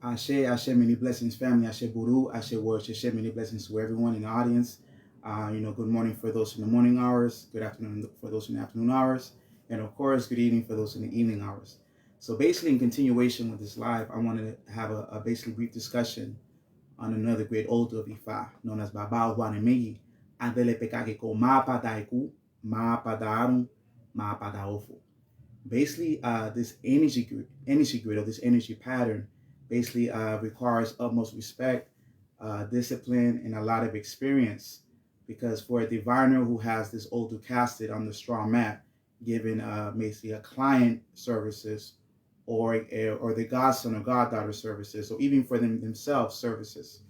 Ashe, many blessings, family. Ashe, Buru, Ashe, words. Ashe, many blessings to everyone in the audience. Good morning for those in the morning hours. Good afternoon for those in the afternoon hours. And of course, good evening for those in the evening hours. So basically, in continuation with this live, I wanted to have a basically brief discussion on another great old of Ifa, known as Baba Ojuani, Adele Pekake ko Mapa Daiku, Mapa Daru, Mapa Daofu. Basically, this energy grid, or this energy pattern, basically requires utmost respect, discipline, and a lot of experience. Because for a diviner who has this Odu casted on the straw mat, given basically a client services, or the godson or goddaughter services, or even for themselves services,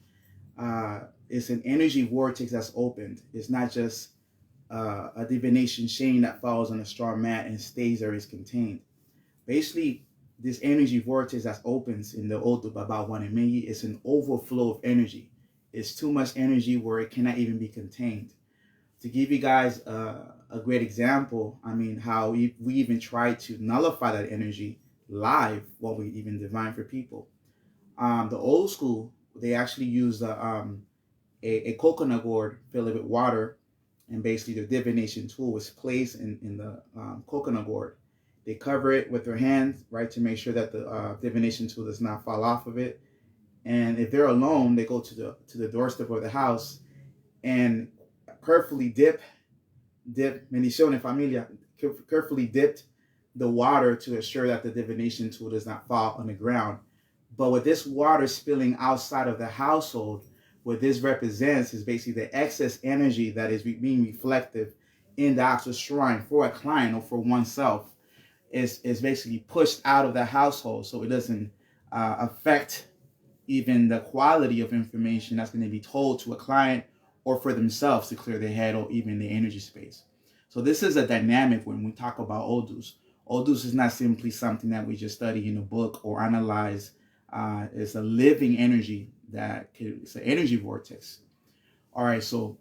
it's an energy vortex that's opened. It's not just a divination chain that falls on a straw mat and stays there is contained. Basically, this energy vortex that opens in the Odu Baba Wanemegi is an overflow of energy. It's too much energy where it cannot even be contained. To give you guys a great example, I mean, how we even try to nullify that energy live while we even divine for people. The old school, they actually use a coconut gourd filled with water, and basically the divination tool was placed in the coconut gourd. They cover it with their hands, right, to make sure that the divination tool does not fall off of it. And if they're alone, they go to the doorstep of the house and carefully dip, bendición familia, carefully dipped the water to ensure that the divination tool does not fall on the ground. But with this water spilling outside of the household, what this represents is basically the excess energy that is being reflective in the actual shrine for a client or for oneself is basically pushed out of the household, so it doesn't affect even the quality of information that's going to be told to a client or for themselves to clear their head or even the energy space. So this is a dynamic when we talk about Odus. Odus is not simply something that we just study in a book or analyze. It's a living energy it's an energy vortex. All right, so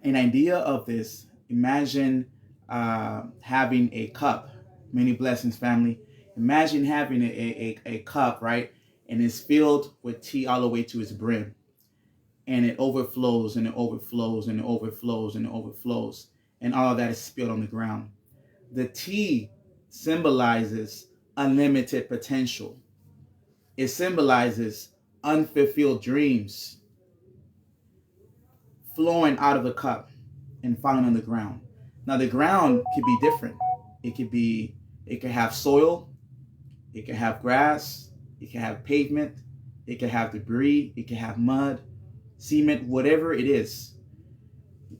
an idea of this, imagine having a cup. Many blessings, family. Imagine having a cup, right? And it's filled with tea all the way to its brim. And it overflows and it overflows and it overflows and it overflows. And all of that is spilled on the ground. The tea symbolizes unlimited potential. It symbolizes unfulfilled dreams flowing out of the cup and falling on the ground. Now the ground could be different. It could have soil, it could have grass, it could have pavement, it could have debris, it could have mud, cement, whatever it is.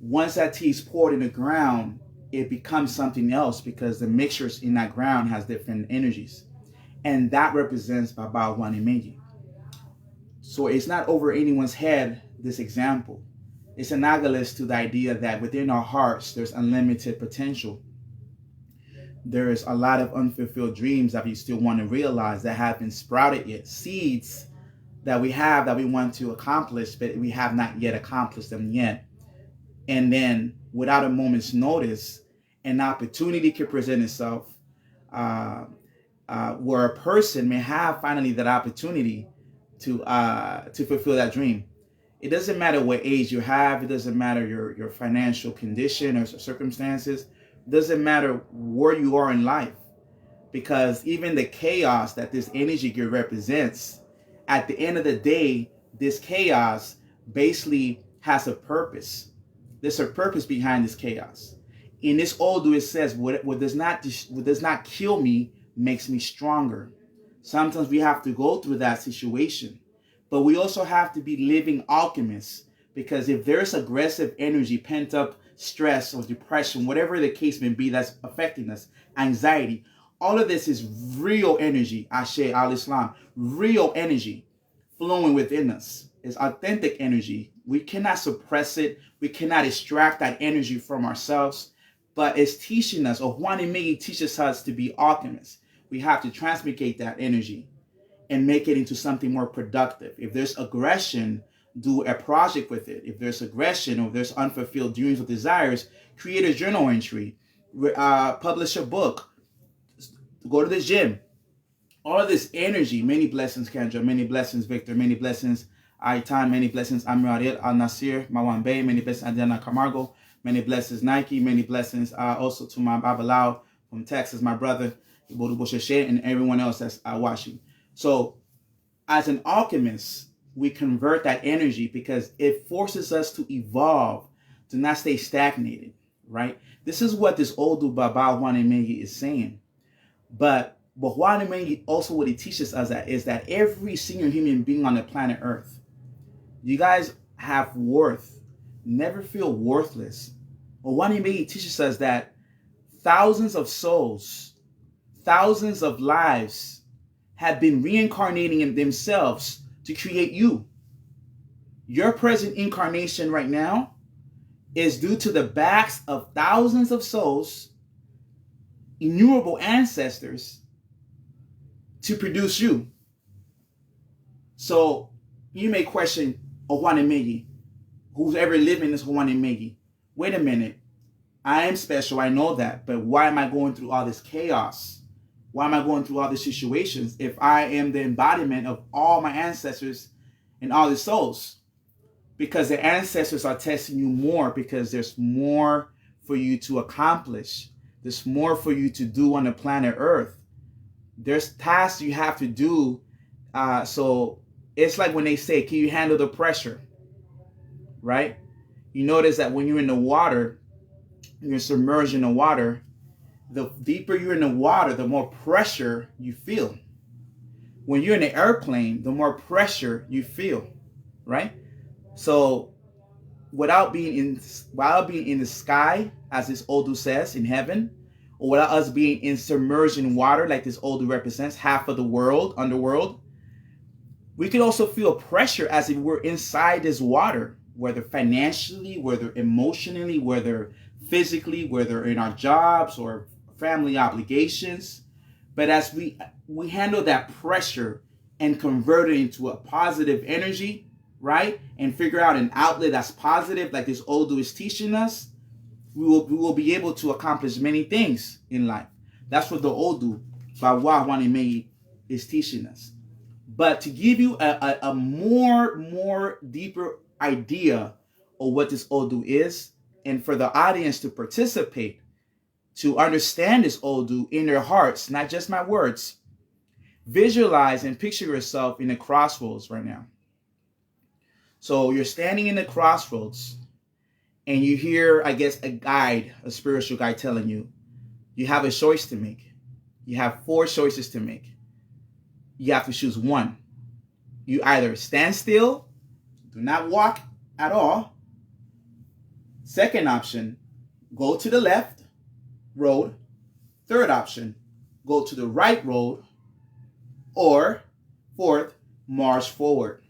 Once that tea is poured in the ground, it becomes something else because the mixtures in that ground has different energies. And that represents Baba Wanimeji. So it's not over anyone's head, this example. It's analogous to the idea that within our hearts, there's unlimited potential. There is a lot of unfulfilled dreams that we still want to realize that haven't sprouted yet. Seeds that we have that we want to accomplish, but we have not yet accomplished them yet. And then without a moment's notice, an opportunity could present itself where a person may have finally that opportunity to fulfill that dream. It doesn't matter what age you have. It doesn't matter your financial condition or circumstances. It doesn't matter where you are in life. Because even the chaos that this energy grid represents, at the end of the day, this chaos basically has a purpose. There's a purpose behind this chaos. In this Odu, it says, what does not kill me makes me stronger. Sometimes we have to go through that situation. But we also have to be living alchemists, because if there's aggressive energy, pent up stress or depression, whatever the case may be that's affecting us, anxiety, all of this is real energy, Ashe al-Islam, real energy flowing within us. It's authentic energy. We cannot suppress it. We cannot extract that energy from ourselves. But it's teaching us, or Ojuani Megi teaches us to be alchemists. We have to transmute that energy and make it into something more productive. If there's aggression, do a project with it. If there's aggression or there's unfulfilled dreams or desires, create a journal entry, publish a book, go to the gym, all of this energy, many blessings, Kendra, many blessings, Victor, many blessings, Aitan, many blessings, Amir Al Nasir, Mawambe, many blessings, Adriana Camargo, many blessings, Nike, many blessings, also to my Babalao from Texas, my brother, and everyone else that's watching. So, as an alchemist, we convert that energy because it forces us to evolve, to not stay stagnated, right? This is what this Odu Baba Ojuani is saying. But Ojuani also what he teaches us is that every single human being on the planet Earth, you guys have worth. Never feel worthless. Ojuani teaches us that thousands of souls, thousands of lives have been reincarnating in themselves to create you. Your present incarnation right now is due to the backs of thousands of souls, innumerable ancestors, to produce you. So you may question Ojuani, who's ever lived in this Ojuani. Wait a minute, I am special, I know that, but why am I going through all this chaos? Why am I going through all these situations if I am the embodiment of all my ancestors and all the souls? Because the ancestors are testing you more because there's more for you to accomplish. There's more for you to do on the planet Earth. There's tasks you have to do. So it's like when they say, can you handle the pressure? Right? You notice that when you're in the water, you're submerged in the water, the deeper you're in the water, the more pressure you feel. When you're in the airplane, the more pressure you feel, right? So without being in the sky, as this Odu says, in heaven, or without us being in submerged in water, like this Odu represents, half of the world, underworld, we could also feel pressure as if we're inside this water, whether financially, whether emotionally, whether physically, whether in our jobs or family obligations. But as we handle that pressure and convert it into a positive energy, right? And figure out an outlet that's positive, like this Odu is teaching us, we will be able to accomplish many things in life. That's what the Odu by Ojuani is teaching us. But to give you a more deeper idea of what this Odu is, and for the audience to participate, to understand this Odu in their hearts, not just my words, visualize and picture yourself in the crossroads right now. So you're standing in the crossroads and you hear, I guess, a spiritual guide telling you, you have a choice to make. You have 4 choices to make. You have to choose one. You either stand still, do not walk at all. Second option, go to the left road. Third option, go to the right road. Or fourth, march forward.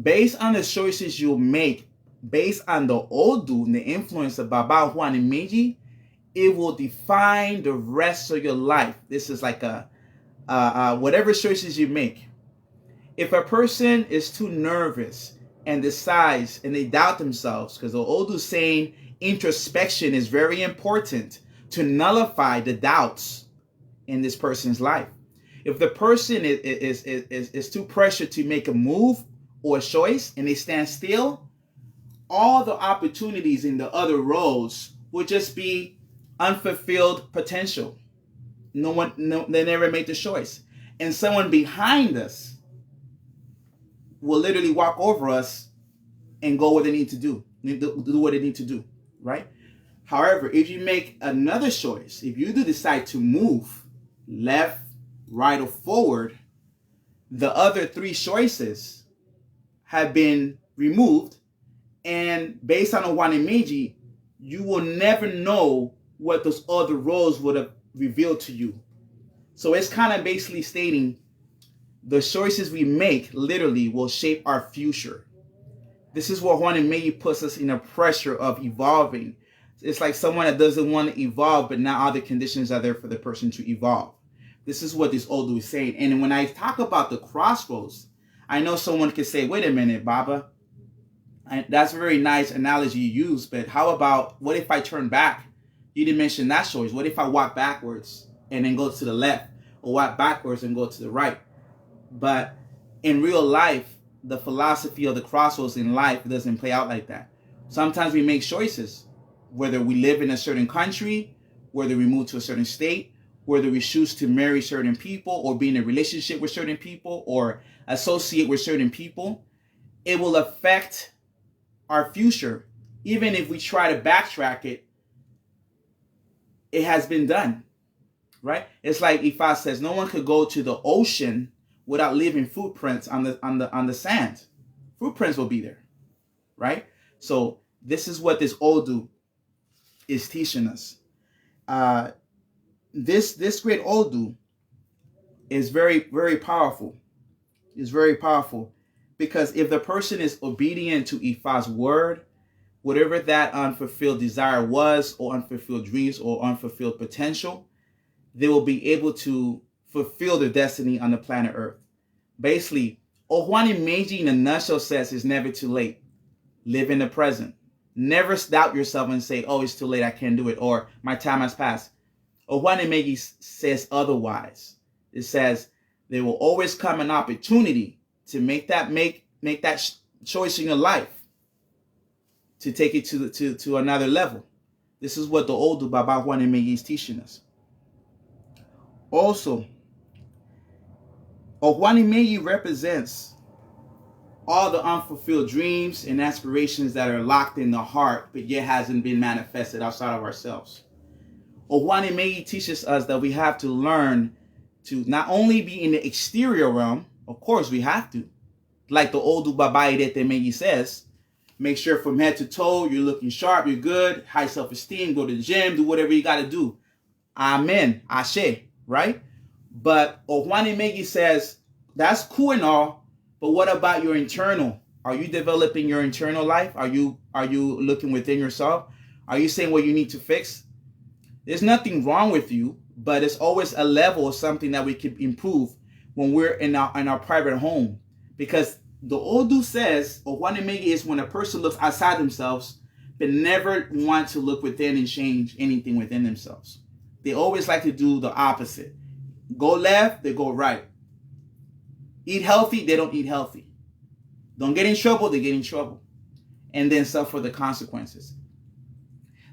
Based on the choices you make, based on the Odu and the influence of Baba Ojuani, it will define the rest of your life. This is like whatever choices you make. If a person is too nervous and decides and they doubt themselves, because the Odu is saying introspection is very important to nullify the doubts in this person's life. If the person is too pressured to make a move or a choice and they stand still, all the opportunities in the other roads will just be unfulfilled potential. They never made the choice. And someone behind us will literally walk over us and go what they need to do what they need to do, right? However, if you make another choice, if you do decide to move left, right, or forward, the other 3 choices have been removed, and based on Ojuani, you will never know what those other roads would have revealed to you. So it's kind of basically stating the choices we make literally will shape our future. This is what Ojuani puts us in a pressure of evolving. It's like someone that doesn't want to evolve, but now all the conditions are there for the person to evolve. This is what this Odu is saying. And when I talk about the crossroads, I know someone could say, wait a minute, Baba, that's a very nice analogy you use, but how about, what if I turn back? You didn't mention that choice. What if I walk backwards and then go to the left? or walk backwards and go to the right. But in real life, the philosophy of the crossroads in life doesn't play out like that. Sometimes we make choices, whether we live in a certain country, whether we move to a certain state, whether we choose to marry certain people or be in a relationship with certain people or associate with certain people. It will affect our future. Even if we try to backtrack it, it has been done, right? It's like Ifa says, no one could go to the ocean without leaving footprints on the sand. Footprints will be there, right? So this is what this Odu is teaching us. This great Odu is very, very powerful. It's very powerful because if the person is obedient to Ifa's word, whatever that unfulfilled desire was, or unfulfilled dreams, or unfulfilled potential, they will be able to fulfill their destiny on the planet Earth. Basically, Ojuani Meiji in a nutshell says it's never too late. Live in the present. Never doubt yourself and say, oh, it's too late, I can't do it, or my time has passed. Ojuani Meiji says otherwise. It says there will always come an opportunity to make that choice in your life to take it to another level. This is what the Odu Baba Ojuani Meiji is teaching us. Also, Ojuani Meiji represents all the unfulfilled dreams and aspirations that are locked in the heart, but yet hasn't been manifested outside of ourselves. Ojuani Meiji teaches us that we have to learn to not only be in the exterior realm, of course we have to, like the Odu Baba Irete Meiji says, make sure from head to toe you're looking sharp, you're good, high self-esteem, go to the gym, do whatever you got to do. Amen, Ashe, right? But Ojuani Meiji says, that's cool and all, but what about your internal? Are you developing your internal life? Are you looking within yourself? Are you saying what you need to fix? There's nothing wrong with you, but it's always a level of something that we can improve when we're in our private home. Because the Odu says, Ojuani Meiji is when a person looks outside themselves, but never want to look within and change anything within themselves. They always like to do the opposite. Go left, they go right. Eat healthy, they don't eat healthy. Don't get in trouble, they get in trouble. And then suffer the consequences.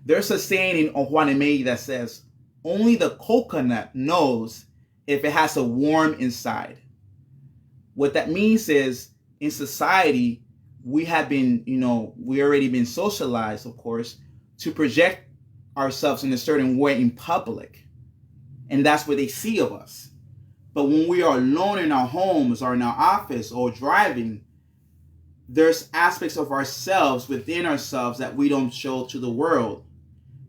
There's a saying in Ojuani Meiji that says, only the coconut knows if it has a worm inside. What that means is, in society, we have been, we already been socialized, of course, to project ourselves in a certain way in public. And that's what they see of us. But when we are alone in our homes or in our office or driving, there's aspects of ourselves within ourselves that we don't show to the world.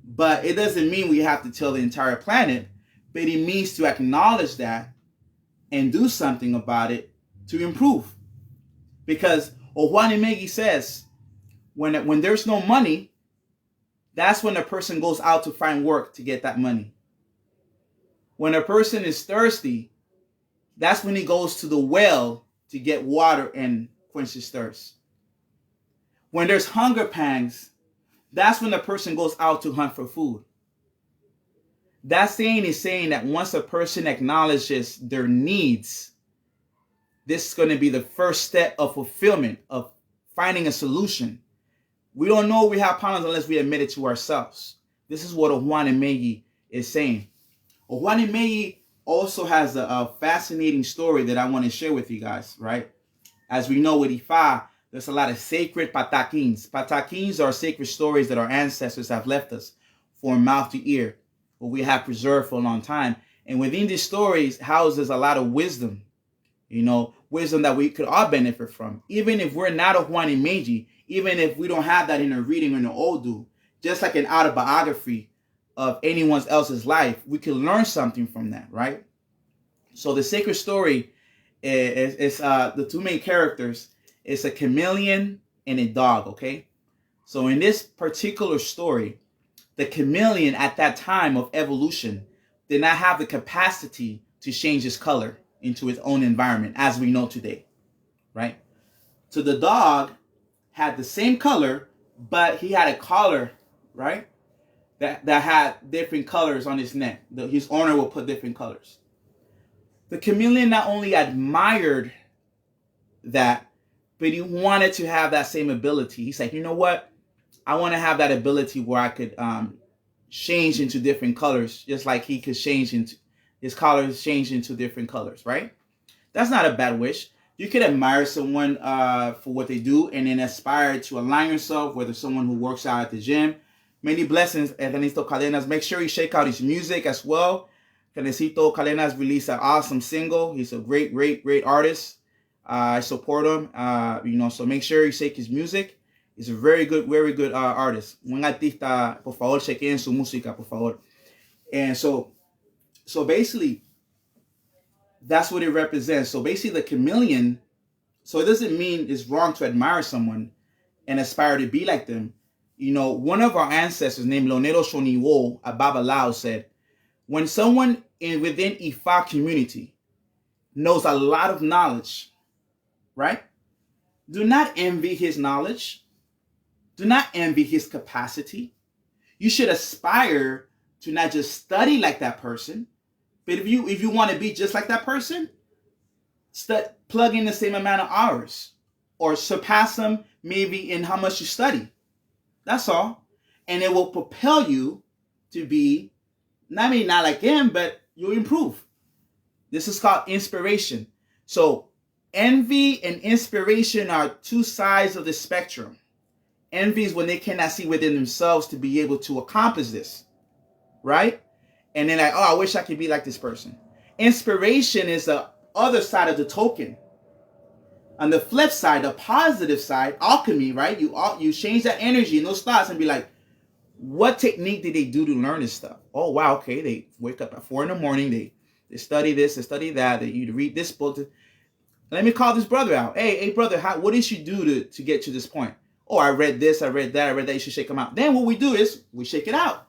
But it doesn't mean we have to tell the entire planet, but it means to acknowledge that and do something about it to improve. Because Ojuani Meiji says, when there's no money, that's when a person goes out to find work to get that money. When a person is thirsty, that's when he goes to the well to get water and quench his thirst. When there's hunger pangs, that's when the person goes out to hunt for food. That saying is saying that once a person acknowledges their needs, this is going to be the first step of fulfillment, of finding a solution. We don't know we have problems unless we admit it to ourselves. This is what Ojuani Meiji is saying. Ojuani Meiji also has a fascinating story that I want to share with you guys, right? As we know with Ifa, there's a lot of sacred patakins. Patakins are sacred stories that our ancestors have left us from mouth to ear, what we have preserved for a long time. And within these stories houses a lot of wisdom, wisdom that we could all benefit from. Even if we're not Ojuani Meiji, even if we don't have that in a reading or in an Odu, just like an autobiography of anyone else's life, we can learn something from that, right? So the sacred story is the two main characters. It's a chameleon and a dog, okay? So in this particular story, the chameleon at that time of evolution did not have the capacity to change its color into its own environment as we know today, right? So the dog had the same color, but he had a collar, right? That had different colors on his neck. His owner will put different colors. The chameleon not only admired that, but he wanted to have that same ability. He's like, you know what? I want to have that ability where I could change into different colors, just like he could change into his colors, change into different colors, right? That's not a bad wish. You could admire someone for what they do and then aspire to align yourself, whether someone who works out at the gym. Many blessings, Ernesto Cadenas. Make sure you check out his music as well. Ernesto Cadenas released an awesome single. He's a great artist. I support him. So make sure you check his music. He's a very good artist. Un artista, por favor, chequen su música, por favor. And so basically, that's what it represents. So basically, the chameleon, so it doesn't mean it's wrong to admire someone and aspire to be like them. One of our ancestors named Lonero Shoniwo, a Babalao, said, when someone within Ifa community knows a lot of knowledge, right? Do not envy his knowledge. Do not envy his capacity. You should aspire to not just study like that person, but if you want to be just like that person, plug in the same amount of hours or surpass them maybe in how much you study. That's all. And it will propel you to be, not like him, but you'll improve. This is called inspiration. So envy and inspiration are two sides of the spectrum. Envy is when they cannot see within themselves to be able to accomplish this, right? And then like, oh, I wish I could be like this person. Inspiration is the other side of the token. On the flip side, the positive side, alchemy, right? You change that energy and those thoughts and be like, what technique did they do to learn this stuff? Oh, wow, okay. They wake up at 4 a.m. They study this, they study that. They read this book. Let me call this brother out. Hey, brother, what did you do to get to this point? Oh, I read this, I read that. You should shake them out. Then what we do is we shake it out.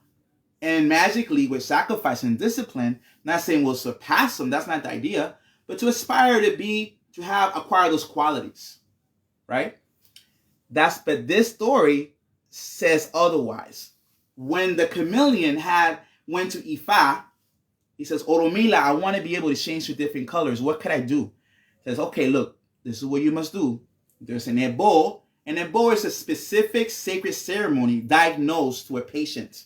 And magically, with sacrifice and discipline, not saying we'll surpass them, that's not the idea, but to aspire to acquire those qualities, right? But this story says otherwise. When the chameleon went to Ifa, he says, Oromila, I want to be able to change to different colors. What could I do? He says, okay, look, this is what you must do. There's an ebo. An ebo is a specific sacred ceremony diagnosed to a patient,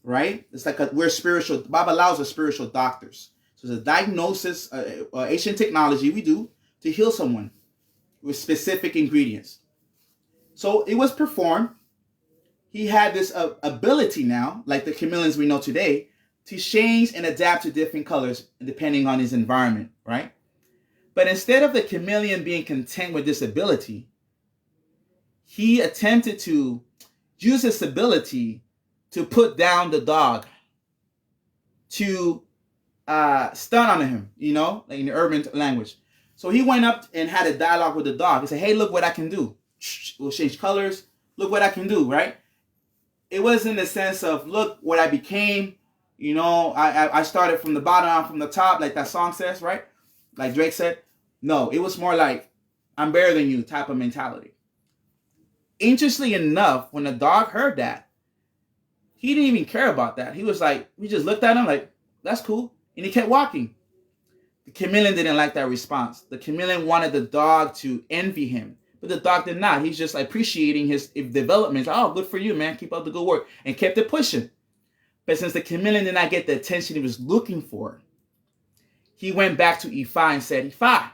right? It's like we're spiritual. Babalaos are spiritual doctors. So it's a diagnosis, ancient technology we do to heal someone with specific ingredients. So it was performed. He had this ability now, like the chameleons we know today, to change and adapt to different colors depending on his environment, right? But instead of the chameleon being content with this ability, he attempted to use this ability to put down the dog, to stun on him, like in the urban language. So he went up and had a dialogue with the dog. He said, hey, look what I can do. We'll change colors. Look what I can do, right? It wasn't the sense of, look what I became. I started from the bottom, I'm from the top, like that song says, right? Like Drake said. No, it was more like, I'm better than you type of mentality. Interestingly enough, when the dog heard that, he didn't even care about that. He was like, we just looked at him like, that's cool. And he kept walking. The chameleon didn't like that response. The chameleon wanted the dog to envy him. But the dog did not. He's just appreciating his development. Oh, good for you, man. Keep up the good work. And kept it pushing. But since the chameleon did not get the attention he was looking for, he went back to Ifa and said, Ifa,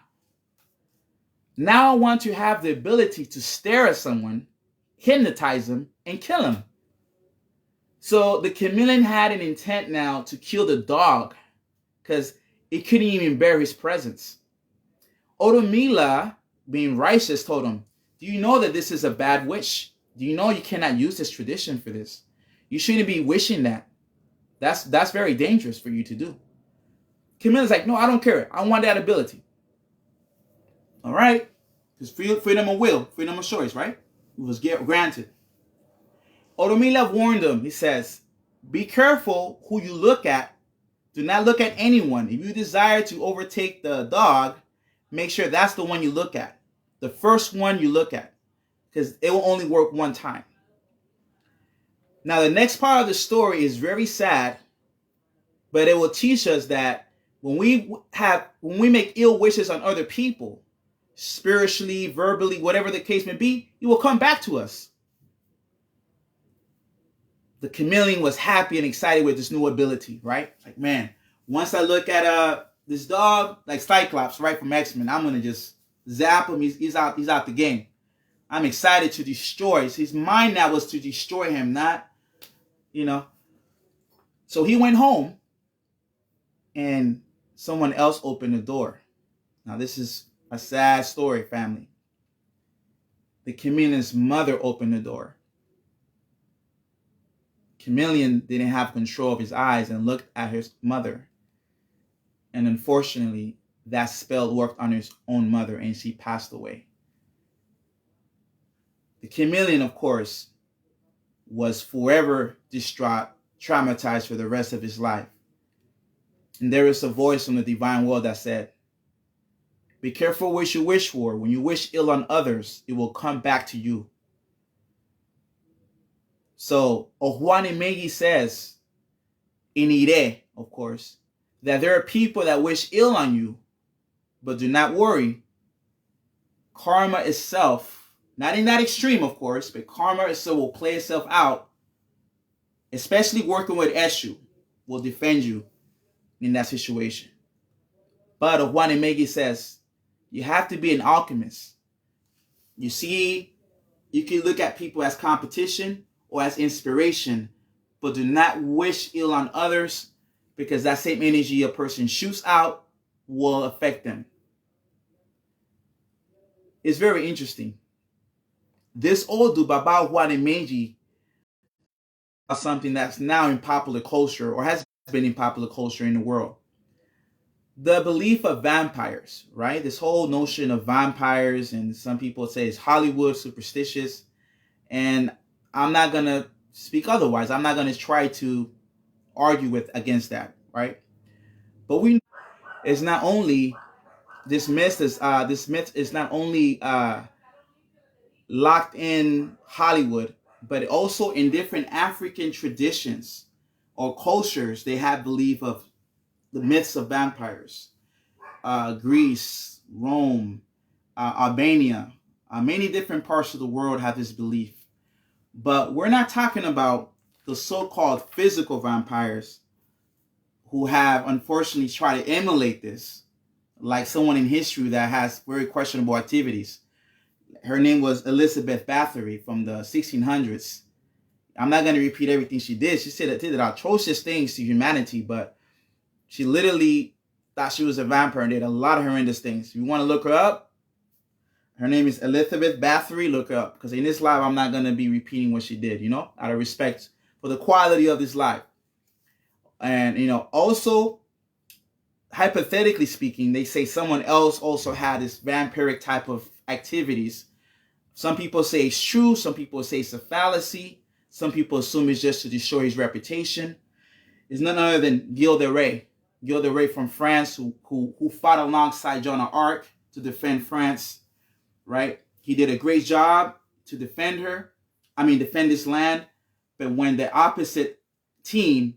now I want to have the ability to stare at someone, hypnotize them, and kill him. So the chameleon had an intent now to kill the dog because it couldn't even bear his presence. Oromila, being righteous, told him, do you know that this is a bad wish? Do you know you cannot use this tradition for this? You shouldn't be wishing that. That's very dangerous for you to do. Chameleon's like, no, I don't care. I want that ability. All right? Because freedom of will, freedom of choice, right? It was granted. Oromila warned him. He says, be careful who you look at. Do not look at anyone. If you desire to overtake the dog, make sure that's the one you look at. The first one you look at. Because it will only work one time. Now, the next part of the story is very sad, but it will teach us that when we make ill wishes on other people, spiritually, verbally, whatever the case may be, it will come back to us. The chameleon was happy and excited with this new ability, right? Like, man, once I look at this dog, like Cyclops, right, from X-Men, I'm gonna just zap him. He's out the game. I'm excited to destroy. His mind now was to destroy him, not, So he went home, and someone else opened the door. Now, this is a sad story, family. The chameleon's mother opened the door. Chameleon didn't have control of his eyes and looked at his mother. And unfortunately, that spell worked on his own mother, and she passed away. The chameleon, of course, was forever distraught, traumatized for the rest of his life. And there is a voice from the divine world that said, be careful what you wish for. When you wish ill on others, it will come back to you. So Ojuani Megui says, in Ire, of course, that there are people that wish ill on you, but do not worry. Karma itself, not in that extreme, of course, but karma itself will play itself out, especially working with Eshu, will defend you in that situation. But Ojuani Megui says, you have to be an alchemist. You see, you can look at people as competition or as inspiration, but do not wish ill on others, because that same energy a person shoots out will affect them. It's very interesting. This Odu, Baba Ojuani Megui, is something that's now in popular culture, or has been in popular culture in the world. The belief of vampires, right? This whole notion of vampires, and some people say it's Hollywood, superstitious, and I'm not going to speak otherwise. I'm not going to try to argue against that, right? But we know it's not only this myth is not only locked in Hollywood, but also in different African traditions or cultures. They have belief of the myths of vampires. Greece, Rome, Albania, many different parts of the world have this belief. But we're not talking about the so-called physical vampires who have unfortunately tried to emulate this, like someone in history that has very questionable activities. Her name was Elizabeth Bathory from the 1600s. I'm not going to repeat everything she did. She said did atrocious things to humanity, but she literally thought she was a vampire and did a lot of horrendous things. If you want to look her up, her name is Elizabeth Bathory. Look her up, because in this live, I'm not going to be repeating what she did, out of respect for the quality of this live. And, also, hypothetically speaking, they say someone else also had this vampiric type of activities. Some people say it's true. Some people say it's a fallacy. Some people assume it's just to destroy his reputation. It's none other than Gilles de Rais. Gilles de Rais from France, who fought alongside Joan of Arc to defend France, right? He did a great job to defend this land. But when the opposite team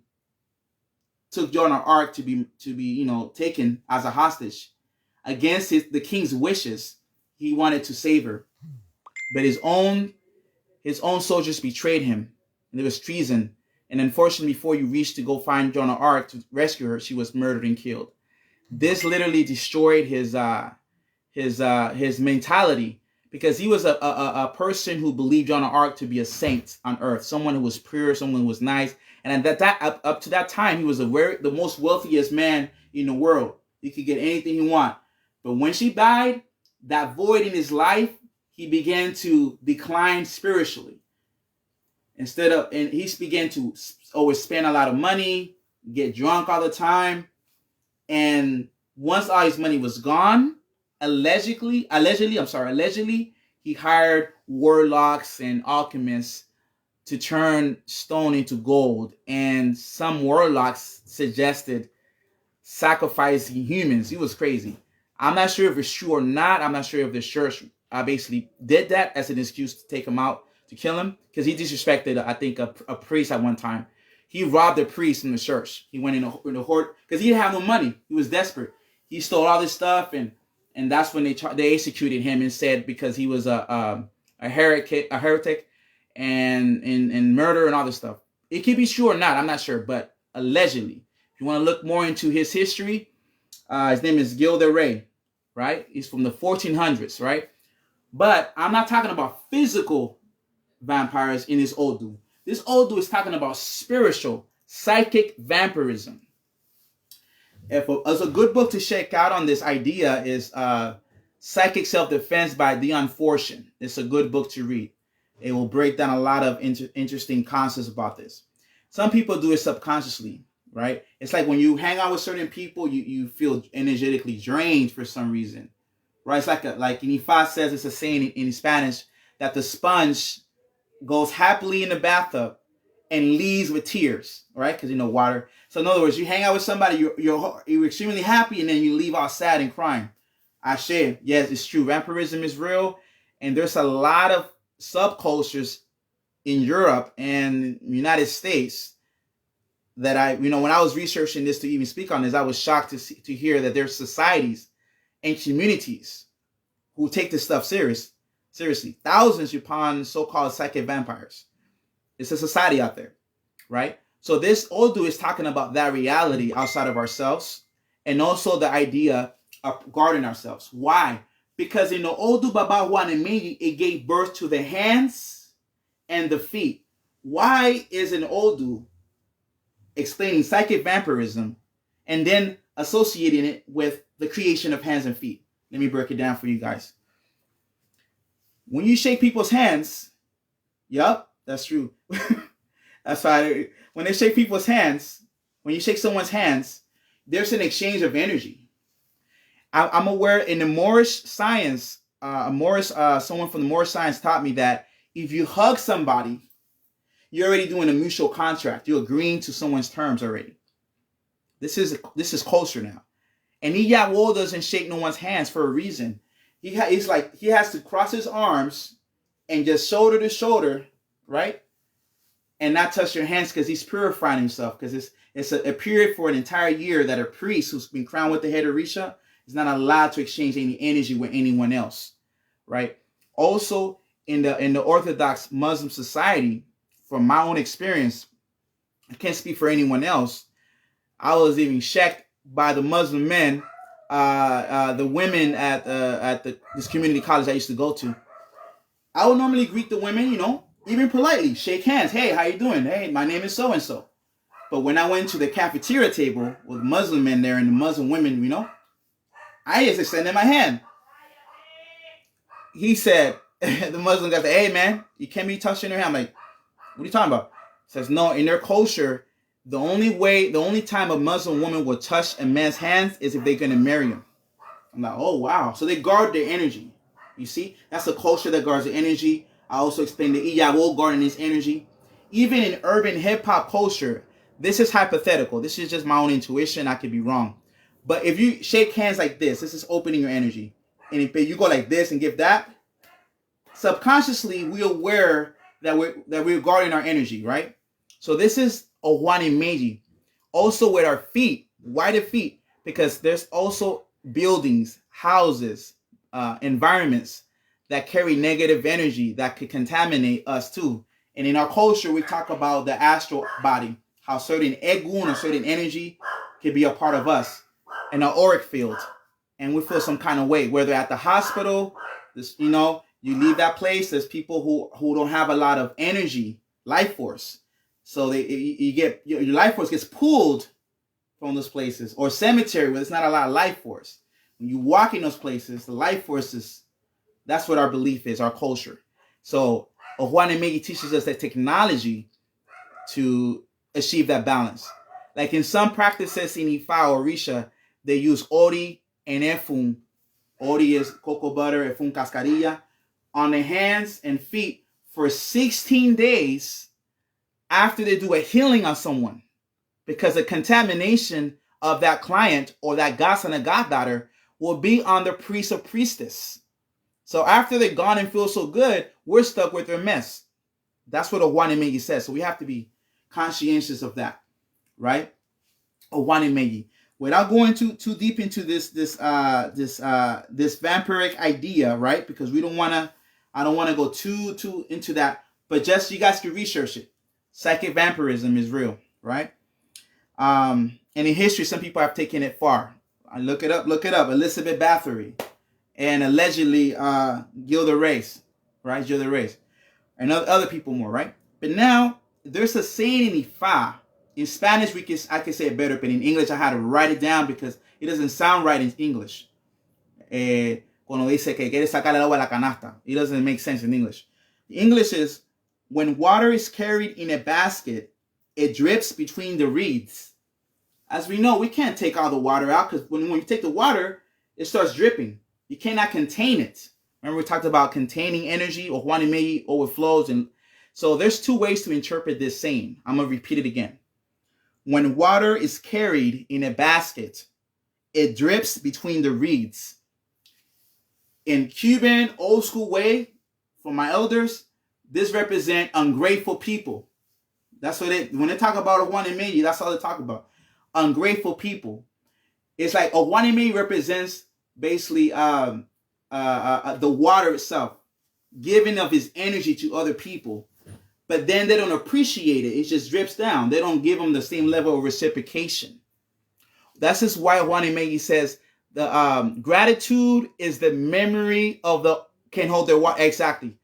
took Joan of Arc to be taken as a hostage against the king's wishes, he wanted to save her, but his own soldiers betrayed him, and there was treason. And unfortunately, before you reached to go find Joan of Arc to rescue her, she was murdered and killed. This literally destroyed his mentality, because he was a person who believed Joan of Arc to be a saint on earth, someone who was pure, someone who was nice. And up to that time, he was the most wealthiest man in the world. He could get anything he want. But when she died, that void in his life, he began to decline spiritually. And he began to always spend a lot of money, get drunk all the time. And once all his money was gone, allegedly, he hired warlocks and alchemists to turn stone into gold. And some warlocks suggested sacrificing humans. He was crazy. I'm not sure if it's true or not. I'm not sure if the church basically did that as an excuse to take him out, to kill him, because he disrespected, I think, a priest at one time. He robbed a priest in the church. He went in the hoard because he didn't have no money. He was desperate. He stole all this stuff, and that's when they executed him and said because he was a heretic, and murder and all this stuff. It could be true or not. I'm not sure, but allegedly, if you want to look more into his history, his name is Gil de Rey, right? He's from the 1400s, right? But I'm not talking about physical vampires in this Odu. This Odu is talking about spiritual, psychic vampirism. As a good book to check out on this idea is Psychic Self-Defense by Dion Fortune. It's a good book to read. It will break down a lot of interesting concepts about this. Some people do it subconsciously, right? It's like when you hang out with certain people, you feel energetically drained for some reason, right? It's like Ifa says, it's a saying in Spanish that the sponge goes happily in the bathtub and leaves with tears, right? Because water. So in other words, you hang out with somebody, you're extremely happy, and then you leave all sad and crying. Ashe, yes, it's true. Vampirism is real, and there's a lot of subcultures in Europe and United States that when I was researching this to even speak on this, I was shocked to hear that there's societies and communities who take this stuff seriously. Thousands upon so-called psychic vampires. It's a society out there, right? So this Odu is talking about that reality outside of ourselves, and also the idea of guarding ourselves. Why? Because in the Odu Baba Huanemegi, it gave birth to the hands and the feet. Why is an Odu explaining psychic vampirism and then associating it with the creation of hands and feet? Let me break it down for you guys. When you shake people's hands, yup, that's true. That's why when they shake people's hands, when you shake someone's hands, there's an exchange of energy. I'm aware in the Moorish science, someone from the Moorish science taught me that if you hug somebody, you're already doing a mutual contract. You're agreeing to someone's terms already. This is culture now. And Iyawo doesn't shake no one's hands for a reason. He has to cross his arms and just shoulder to shoulder, right? And not touch your hands because he's purifying himself. Because it's a period for an entire year that a priest who's been crowned with the head of Risha is not allowed to exchange any energy with anyone else, right? Also, in the Orthodox Muslim society, from my own experience, I can't speak for anyone else. I was even checked by the Muslim men, the women at this community college I used to go to. I would normally greet the women, even politely, shake hands. Hey, how you doing? Hey, my name is so and so. But when I went to the cafeteria table with Muslim men there and the Muslim women, I just extended my hand. He said, the Muslim guy said, hey man, you can't be touching her hand. I'm like, what are you talking about? He says, no, in their culture, the only time a Muslim woman will touch a man's hands is if they're going to marry him. I'm like, oh wow. So they guard their energy. You see, that's a culture that guards the energy. I also explained the Iyawo guarding his energy. Even in urban hip hop culture, this is hypothetical. This is just my own intuition. I could be wrong. But if you shake hands like this is opening your energy. And if you go like this and give that, subconsciously we're aware that we're guarding our energy, right? So this is Ojuani Meiji. Also with our feet. Why the feet? Because there's also buildings, houses, environments that carry negative energy that could contaminate us too. And in our culture, we talk about the astral body, how certain egun or certain energy can be a part of us. In our auric field, and we feel some kind of way, whether at the hospital, you leave that place, there's people who don't have a lot of energy, life force. So your life force gets pulled from those places, or cemetery where there's not a lot of life force. When you walk in those places, the life force that's what our belief is, our culture. So Ojuani Meiji teaches us that technology to achieve that balance. Like in some practices in Ifa or Risha, they use ori and efun. Ori is cocoa butter, efun cascarilla, on the hands and feet for 16 days after they do a healing on someone. Because the contamination of that client or that godsson or goddaughter will be on the priest or priestess. So after they're gone and feel so good, we're stuck with their mess. That's what Ojuani Meiji says. So we have to be conscientious of that, right? Ojuani Melli. Without going too deep into this vampiric idea, right? Because I don't want to go too into that, but just you guys can research it. Psychic vampirism is real, right? And in history, some people have taken it far. Look it up. Elizabeth Bathory and allegedly Gilda Reyes, right? Gilda Reyes, and other people more, right? But now there's a saying in Ifa. In Spanish, I can say it better, but in English, I had to write it down because it doesn't sound right in English. Cuando dice que quiere sacar el agua de la canasta, it doesn't make sense in English. The English is, when water is carried in a basket, it drips between the reeds. As we know, we can't take all the water out because when you take the water, it starts dripping. You cannot contain it. Remember we talked about containing energy, or Ojuani Melli overflows. And so there's two ways to interpret this saying. I'm going to repeat it again. When water is carried in a basket, it drips between the reeds. In Cuban old school way, for my elders, this represents ungrateful people. That's what when they talk about Ojuani Melli, that's all they talk about. Ungrateful people. It's like Ojuani Melli represents basically the water itself, giving of his energy to other people. But then they don't appreciate it. It just drips down. They don't give them the same level of reciprocation. That's just why Ojuani Melli says the gratitude is the memory of the can hold their water. Exactly.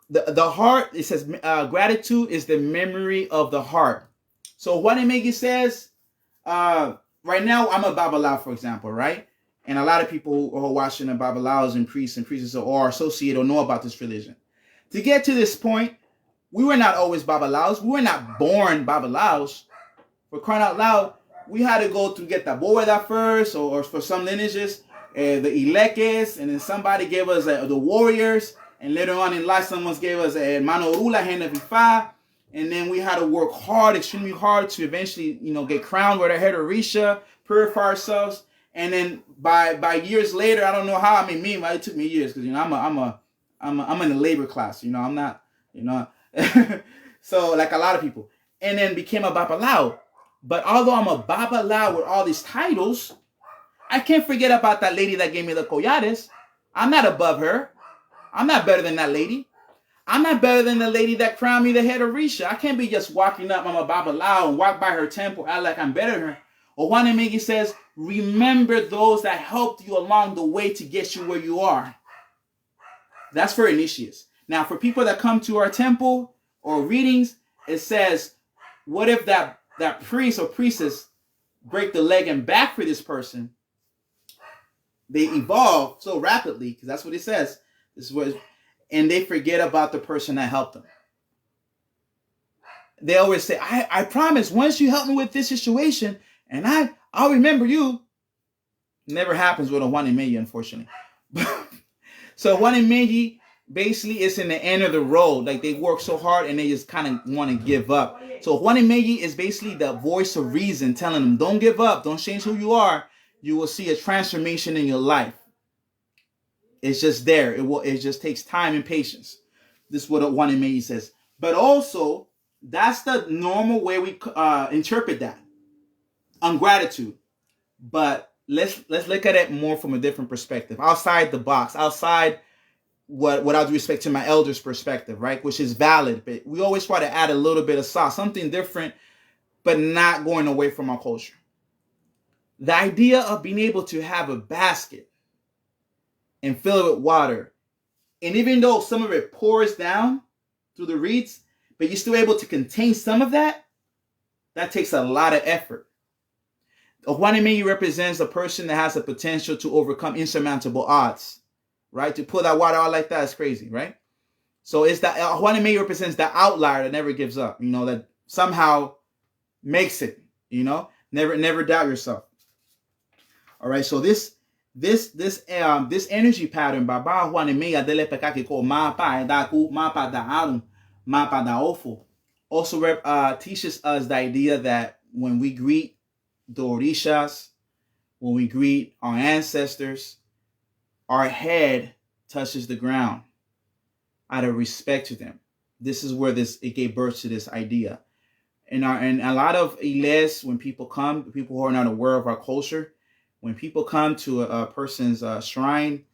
The heart, it says gratitude is the memory of the heart. So Ojuani Melli says, right now I'm a Babalao, for example, right? And a lot of people who are watching the Babalaos and priestesses or associate or know about this religion. To get to this point, we were not always Babalaos. We were not born Babalaos. For crying out loud, we had to go to get the Bóveda first, or for some lineages, the Ileques, and then somebody gave us the warriors, and later on in life, someone gave us a Mano Rula, hand of Ifa, and then we had to work hard, extremely hard, to eventually, get crowned with our head of Risha, purify ourselves, and then by years later, I don't know how. I mean, it took me years because I'm in the labor class. I'm not. So like a lot of people, and then became a Babalao. But although I'm a Babalao with all these titles, I can't forget about that lady that gave me the collares. I'm not above her. I'm not better than that lady. I'm not better than the lady that crowned me the head of Risha. I can't be just walking up, I'm a Babalao, and walk by her temple, act like I'm better than her. Ojuani Melli says, remember those that helped you along the way to get you where you are. That's for initiates. Now, for people that come to our temple or readings, it says, what if that priest or priestess break the leg and back for this person? They evolve so rapidly, because that's what it says. And they forget about the person that helped them. They always say, I promise, once you help me with this situation, and I'll remember you. Never happens with Ojuani Melli, unfortunately. So Ojuani Melli basically is in the end of the road. Like they work so hard and they just kind of want to give up. So Ojuani Melli is basically the voice of reason telling them, don't give up. Don't change who you are. You will see a transformation in your life. It's just there. It just takes time and patience. This is what Ojuani Melli says. But also, that's the normal way we interpret that. Ungratitude. But let's look at it more from a different perspective. Outside the box. Outside what I respect to my elders' perspective, right? Which is valid. But we always try to add a little bit of sauce. Something different, but not going away from our culture. The idea of being able to have a basket and fill it with water. And even though some of it pours down through the reeds, but you're still able to contain some of that, that takes a lot of effort. Ojuani Melli represents a person that has the potential to overcome insurmountable odds, right? To pull that water out like that is crazy, right? So it's that Ojuani Melli represents the outlier that never gives up, that somehow makes it, never doubt yourself. All right, so this energy pattern, Baba Ojuani Melli dele pekake ko mapa daku mapa da arum mapa da ofo, also teaches us the idea that when we greet the Orishas, when we greet our ancestors, our head touches the ground out of respect to them. This is where it gave birth to this idea. And a lot of iles, when people come, people who are not aware of our culture, when people come to a person's shrine,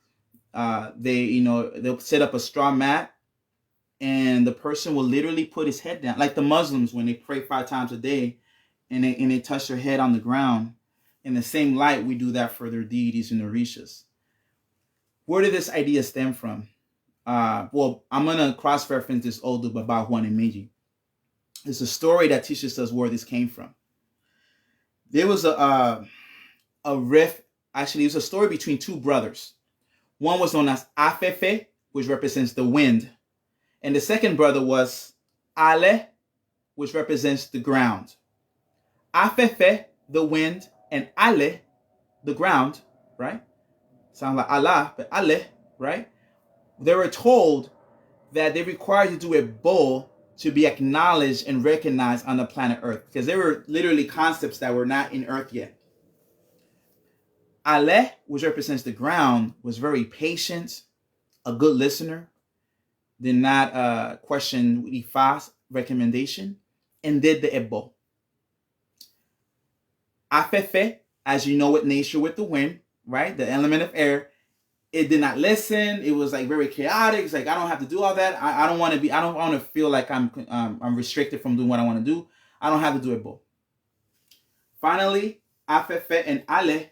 they'll set up a straw mat, and the person will literally put his head down, like the Muslims when they pray 5 times a day, and they touch their head on the ground. In the same light, we do that for their deities and their rishas. Where did this idea stem from? Well, I'm gonna cross-reference this Odu Baba Ojuani Meji. It's a story that teaches us where this came from. There was a rift. Actually, it was a story between 2 brothers. One was known as Afefe, which represents the wind, and the second brother was Ale, which represents the ground. Afefe, the wind, and Ale, the ground, right? Sound like Allah, but Ale, right? They were told that they required to do a bowl to be acknowledged and recognized on the planet Earth, because they were literally concepts that were not in Earth yet. Ale, which represents the ground, was very patient, a good listener, did not question Ifa's recommendation, and did the ebo. Afefe, as you know, with nature, with the wind, right? The element of air, it did not listen. It was like very chaotic. It's like, I don't have to do all that. I don't want to feel like I'm restricted from doing what I want to do. I don't have to do it both. Finally, Afefe and Ale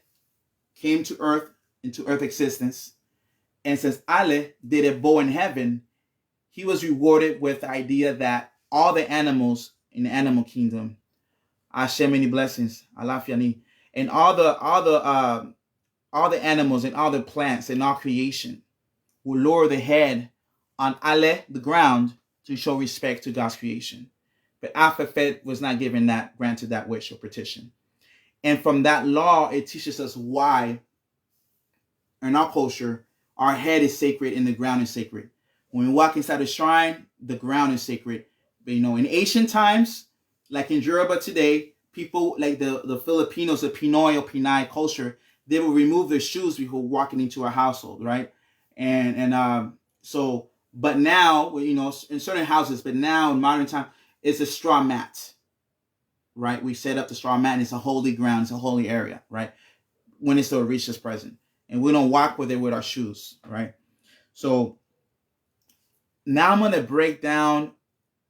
came to Earth, into Earth existence. And since Ale did a bow in heaven, he was rewarded with the idea that all the animals in the animal kingdom, Hashem, many blessings, Alafiani, and all the animals and all the plants and all creation will lower the head on Ale, the ground, to show respect to God's creation. But Afefet was not given that, granted that wish or petition. And from that law, it teaches us why, in our culture, our head is sacred and the ground is sacred. When we walk inside a shrine, the ground is sacred. But in ancient times, like in Yoruba today, people like the Filipinos, the Pinoy or Pinay culture, they will remove their shoes before walking into a household, right? But now, in certain houses, but now in modern time, it's a straw mat, right? We set up the straw mat, and it's a holy ground, it's a holy area, right? When it's the Orisha's present, and we don't walk with it with our shoes, right? So now I'm gonna break down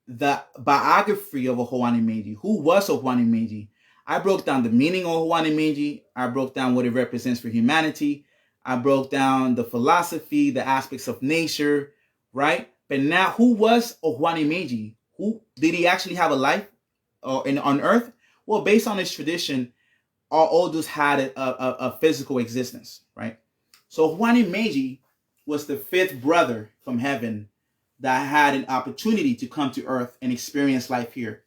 the biography of Ojuani Meji. Who was Ojuani Meji? I broke down the meaning of Ojuani Meji. I broke down what it represents for humanity. I broke down the philosophy, the aspects of nature, right? But now, who was Ojuani Meji? Who did he actually have a life on Earth? Well, based on his tradition, all Odus had a physical existence, right? So Ojuani Meji was the 5th brother from heaven that had an opportunity to come to Earth and experience life here.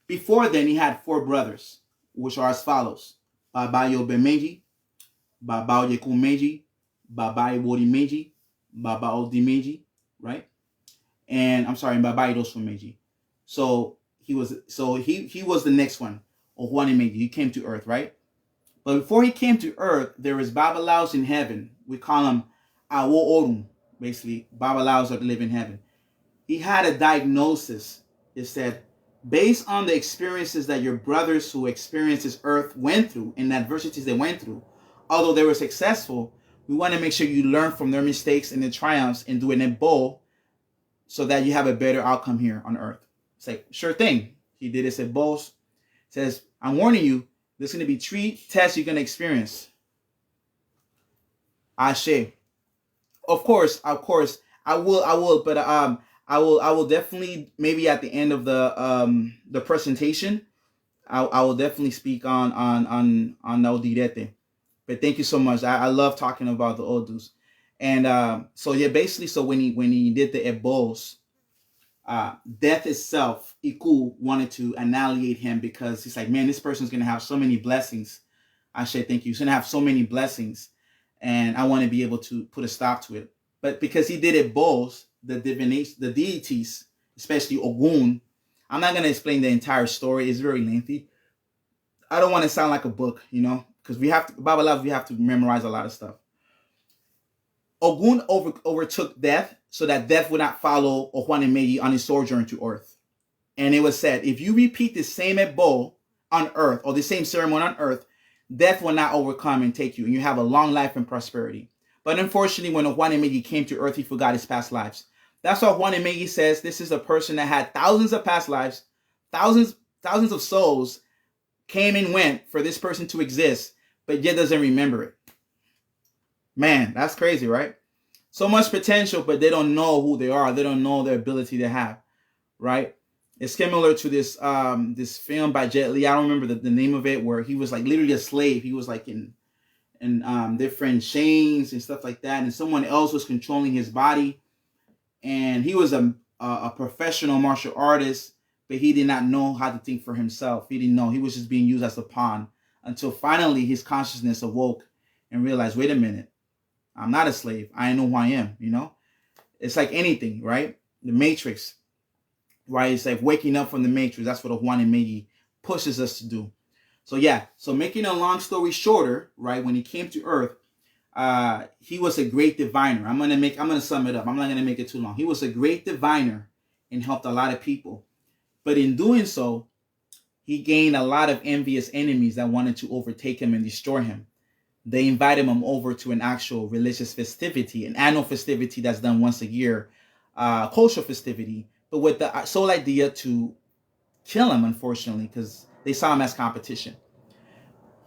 Before then, he had 4 brothers, which are as follows: Baba Yobe Meji, Baba Oyeku Meji, Baba Iwori Meji, Baba Odi Meji, right? And I'm sorry, Baba Idosu Meji. So he was the next one, Ojuani Meji. He came to Earth, right? But before he came to Earth, there was Babalaos in heaven. We call them Awo Orum, basically Babalaos that live in heaven. He had a diagnosis. It said, based on the experiences that your brothers who experienced this earth went through and the adversities they went through, although they were successful, we want to make sure you learn from their mistakes and their triumphs and do it in bowl so that you have a better outcome here on earth. It's like, sure thing. He did this at bowls. Says, I'm warning you, there's going to be 3 tests you're going to experience. Ashe. Of course, I will, but I will definitely, maybe at the end of the presentation, I will definitely speak on Odirete. But thank you so much. I love talking about the Odus. And so yeah, basically, so when he did the Ebos, death itself, Iku wanted to annihilate him because he's like, man, this person's gonna have so many blessings. I said, thank you. He's gonna have so many blessings, and I want to be able to put a stop to it. But because he did Ebos, the deities, especially Ogun, I'm not gonna explain the entire story. It's very lengthy. I don't want to sound like a book, because we have to memorize a lot of stuff. Ogun overtook death so that death would not follow Ojuani Meji on his sojourn to earth. And it was said, if you repeat the same ebo on earth, or the same ceremony on earth, death will not overcome and take you, and you have a long life and prosperity. But unfortunately, when Ojuani Megyi came to earth, he forgot his past lives. That's why Ojuani Megyi says this is a person that had thousands of past lives, thousands of souls came and went for this person to exist, but yet doesn't remember it. Man, that's crazy, right? So much potential, but they don't know who they are. They don't know their ability they have, right? It's similar to this this film by Jet Li. I don't remember the name of it, where he was like literally a slave. He was like in different chains and stuff like that, and someone else was controlling his body. And he was a professional martial artist, but he did not know how to think for himself. He didn't know. He was just being used as a pawn, until finally his consciousness awoke and realized, wait a minute, I'm not a slave. I know who I am, you know? It's like anything, right? The Matrix, right? It's like waking up from the Matrix. That's what Ojuani Megyi pushes us to do. So yeah, so making a long story shorter, right? When he came to Earth, he was a great diviner. I'm gonna sum it up. I'm not gonna make it too long. He was a great diviner and helped a lot of people. But in doing so, he gained a lot of envious enemies that wanted to overtake him and destroy him. They invited him over to an actual religious festivity, an annual festivity that's done once a year, cultural festivity, but with the sole idea to kill him, unfortunately, because they saw him as competition.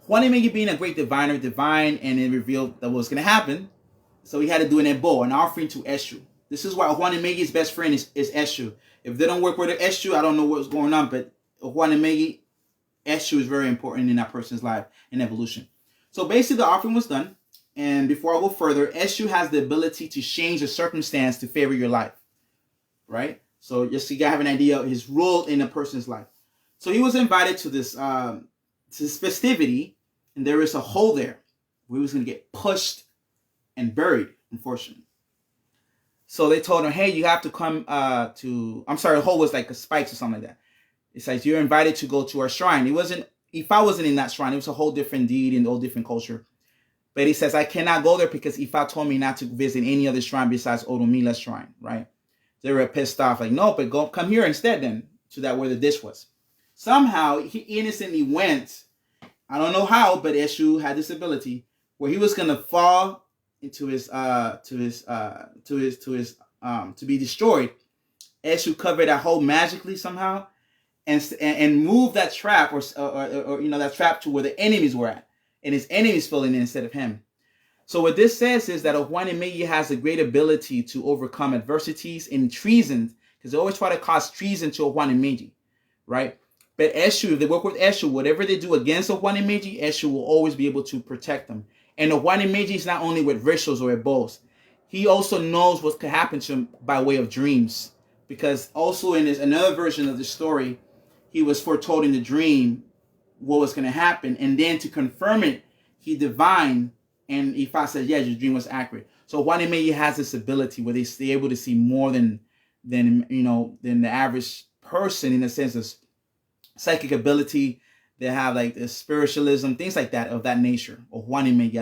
Ojuani Megyi, being a great diviner, divined, and it revealed that what was going to happen. So he had to do an ebo, an offering to Eshu. This is why Ojuani Megyi's best friend is Eshu. If they don't work with Eshu, I don't know what's going on, but Ojuani Megyi, Eshu is very important in that person's life and evolution. So basically the offering was done. And before I go further, Eshu has the ability to change a circumstance to favor your life. Right? So just so you guys have an idea of his role in a person's life. So he was invited to this festivity, and there is a hole there where he was going to get pushed and buried, unfortunately. So they told him, hey, you have to come the hole was like a spikes or something like that. It's like, you're invited to go to our shrine. Ifa wasn't in that shrine. It was a whole different deed and a whole different culture. But he says, I cannot go there because Ifa told me not to visit any other shrine besides Orumila's shrine, right? They were pissed off, like, no, but come here instead then, to that where the dish was. Somehow, he innocently went, I don't know how, but Eshu had this ability where he was going to fall into to be destroyed. Eshu covered that hole magically somehow, and move that trap or that trap to where the enemies were at, and his enemies fell in instead of him. So what this says is that Ojuani Megyi has a great ability to overcome adversities and treason, because they always try to cause treason to Ojuani Megyi, right? But Eshu, if they work with Eshu, whatever they do against Ojuani Megyi, Eshu will always be able to protect them. And Ojuani Megyi is not only with rituals or ebos, he also knows what could happen to him by way of dreams, because also in another version of the story, he was foretold in the dream what was going to happen, and then to confirm it, he divined, and Ifa said, yeah, your dream was accurate. So Ojuani Megyi has this ability where they're able to see more than the average person, in the sense of psychic ability. They have like the spiritualism, things like that, of that nature. Ojuani Megyi,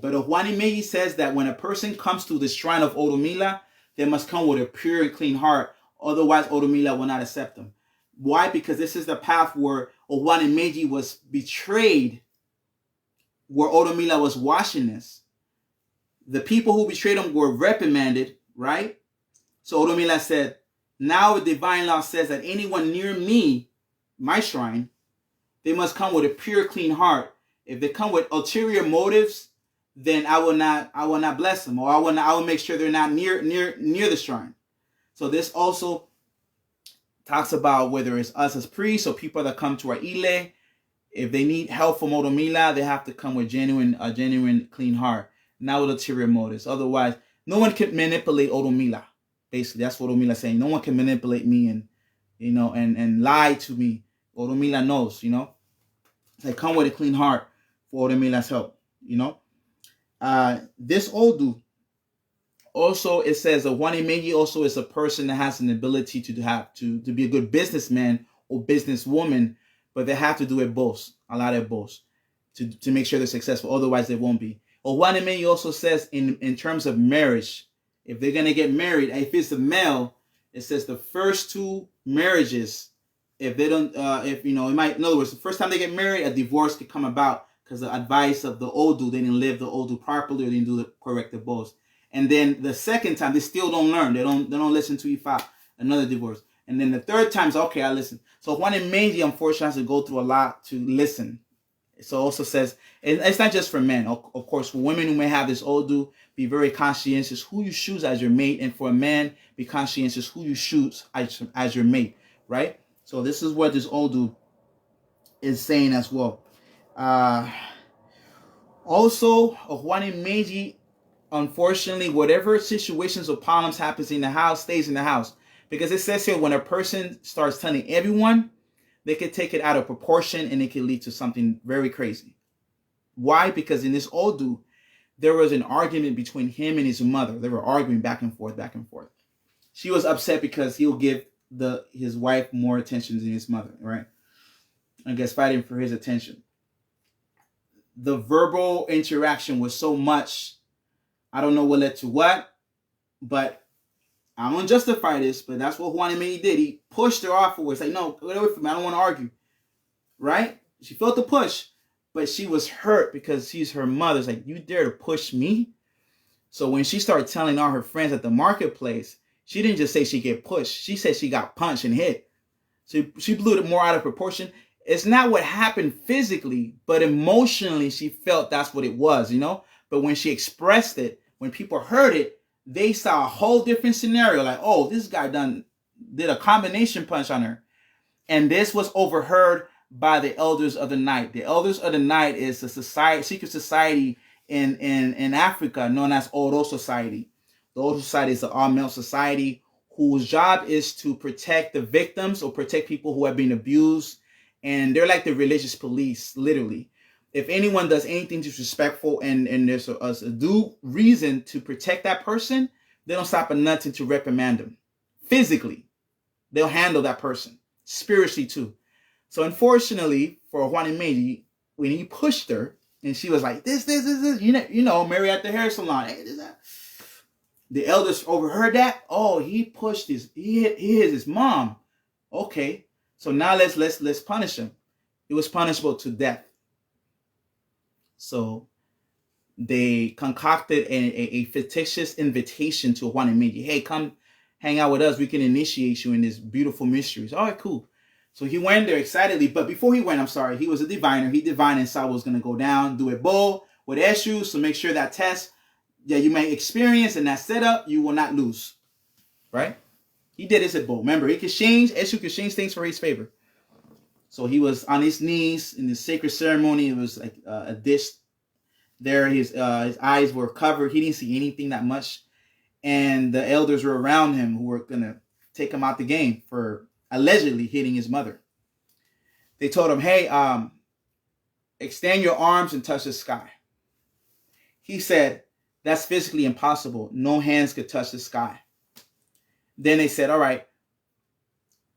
but Ojuani Megyi says that when a person comes to the shrine of Orumila, they must come with a pure and clean heart. Otherwise, Orumila will not accept them. Why? Because this is the path where Ojuani Megyi was betrayed, where Orumila was washing this. The people who betrayed him were reprimanded, right? So Orumila said, now the divine law says that anyone near me, my shrine, they must come with a pure, clean heart. If they come with ulterior motives, then I will not bless them, or I will make sure they're not near the shrine. So this also talks about whether it's us as priests or people that come to our ile. If they need help from Orumila, they have to come with a genuine clean heart, not with ulterior motives. Otherwise, no one can manipulate Orumila. Basically, that's what Orumila is saying. No one can manipulate me and lie to me. Orumila knows, They come with a clean heart for Orumila's help, This Odu, also, it says that Ojuani Megyi also is a person that has an ability to be a good businessman or businesswoman, but they have to do it both, a lot of both, to make sure they're successful. Otherwise, they won't be. Ojuani Megyi also says in terms of marriage, if they're going to get married, if it's a male, It says the first two marriages, if they don't, it might, in other words, the first time they get married, a divorce could come about because the advice of the Odu, they didn't live the Odu properly, or they didn't do the correct divorce. And then the second time, they still don't learn. They don't listen to Ifa, another divorce. And then the third time is, okay, I listen. So Juan and Meiji, unfortunately, has to go through a lot to listen. So it also says, it's not just for men. Of course, for women who may have this Odu, be very conscientious who you choose as your mate. And for a man, be conscientious who you choose as your mate, right? So this is what this Odu is saying as well. Also, Juan and Meiji, unfortunately, whatever situations or problems happens in the house stays in the house. Because it says here, when a person starts telling everyone, they could take it out of proportion and it could lead to something very crazy. Why? Because in this Odu, there was an argument between him and his mother. They were arguing back and forth, back and forth. She was upset because he'll give his wife more attention than his mother, right? I guess fighting for his attention. The verbal interaction was so much, I don't know what led to what, but I don't justify this, but that's what Juan and Meiji did. He pushed her off. It's like, no, get away from me. I don't want to argue. Right? She felt the push, but she was hurt because she's her mother. It's like, you dare to push me? So when she started telling all her friends at the marketplace, she didn't just say she get pushed. She said she got punched and hit. So she blew it more out of proportion. It's not what happened physically, but emotionally she felt that's what it was, But when she expressed it, when people heard it, they saw a whole different scenario. Like, oh, this guy did a combination punch on her. And this was overheard by the elders of the night. The elders of the night is a secret society in Africa known as Oro Society. The Oro Society is an all-male society whose job is to protect the victims or protect people who have been abused. And they're like the religious police, literally. If anyone does anything disrespectful and there's a due reason to protect that person, they don't stop at nothing to reprimand them. Physically, they'll handle that person. Spiritually, too. So unfortunately, for Juan and Meiji, when he pushed her, and she was like, this, Mary at the hair salon. Hey, this, that. The elders overheard that. Oh, he pushed he hit his mom. Okay, so now let's punish him. It was punishable to death. So they concocted a fictitious invitation to Juan and Meiji. Hey, come hang out with us. We can initiate you in this beautiful mysteries. All right, cool. So he went there excitedly. But before he went, he was a diviner. He divined and saw what was going to go down. Do a bowl with Eshu. So make sure that test that you may experience and that setup, you will not lose. Right? He did his bowl. Remember, Eshu could change things for his favor. So he was on his knees in the sacred ceremony. It was like a dish there. His eyes were covered. He didn't see anything that much. And the elders were around him who were going to take him out the game for allegedly hitting his mother. They told him, hey, extend your arms and touch the sky. He said, that's physically impossible. No hands could touch the sky. Then they said, all right,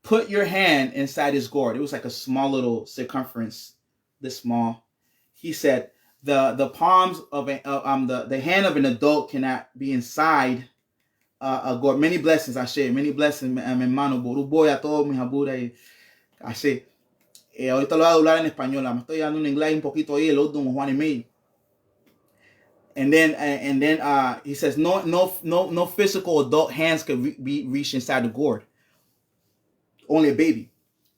put your hand inside his gourd. It was like a small little circumference, this small. He said, the palms of the hand of an adult cannot be inside a gourd. Many blessings, I share. Many blessings, mi hermano. Boruboy a todos mis aburas. Así. Ahorita lo voy a hablar en español. Me estoy dando un inglés un poquito ahí, el otro Juan y Meiji. And then he says, no physical adult hands could be reached inside the gourd. Only a baby.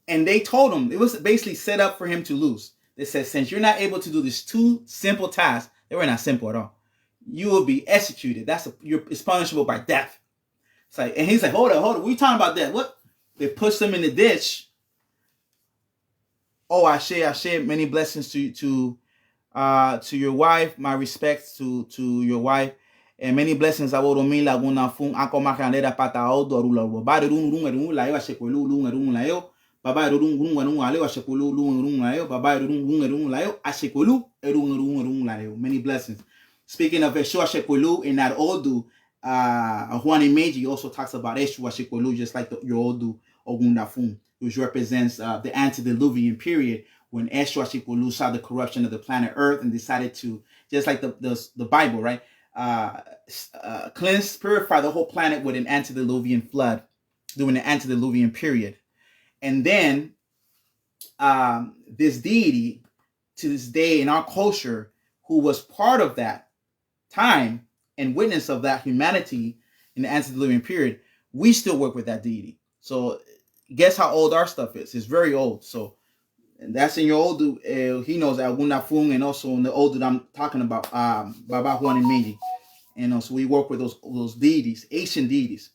And they told him, it was basically set up for him to lose. They said, since you're not able to do these two simple tasks, they were not simple at all, you will be executed. It's punishable by death. It's like, and he's like, hold on, what are you talking about that? What? They pushed him in the ditch. Oh, I share many blessings to your wife. My respects to your wife. And many blessings I will me laguna fun ako makanera pata odo rula ba run la yo ashekulu run la yo baba run la yo ashekulu run la yo baba run la yo ashekulu run la yo. Many blessings. Speaking of Eshu ashekulu in that Odu, Juan and Meiji also talks about Eshu ashekulu just like your Odu Ogunda fun, which represents the antediluvian period when Eshu ashekulu saw the corruption of the planet Earth and decided to, just like the Bible, right? Cleanse, purify the whole planet with an antediluvian flood. during the antediluvian period. And then this deity, to this day in our culture, who was part of that time and witness of that humanity in the antediluvian period, we still work with that deity. So guess how old our stuff is? It's very old. So and that's in your old he knows that Wunafung, and also in the old that I'm talking about, Baba Juan and Melli. And so we work with those deities, ancient deities.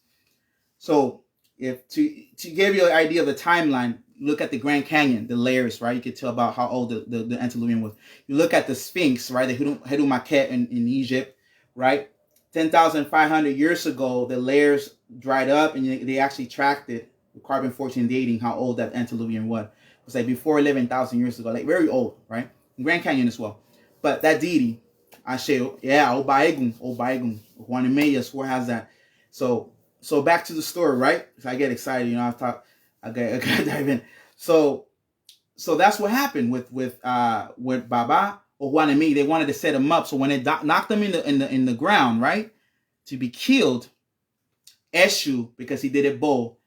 So if to give you an idea of the timeline, look at the Grand Canyon, the layers, right? You can tell about how old the antediluvian was. You look at the Sphinx, right? The Hedu Maquet in Egypt, right? 10,500 years ago, the layers dried up, and they actually tracked it with carbon-14 dating how old that antediluvian was. It was like before 11,000 years ago, like very old, right? Grand Canyon as well. But that deity, I say, yeah, Obaegun, Juan and Melli, where has that? So back to the story, right? So I get excited, you know. I got dive in. So that's what happened with Baba or Juan and Melli. They wanted to set him up. So when they knocked him in the ground, right, to be killed, Eshu, because he did it bold,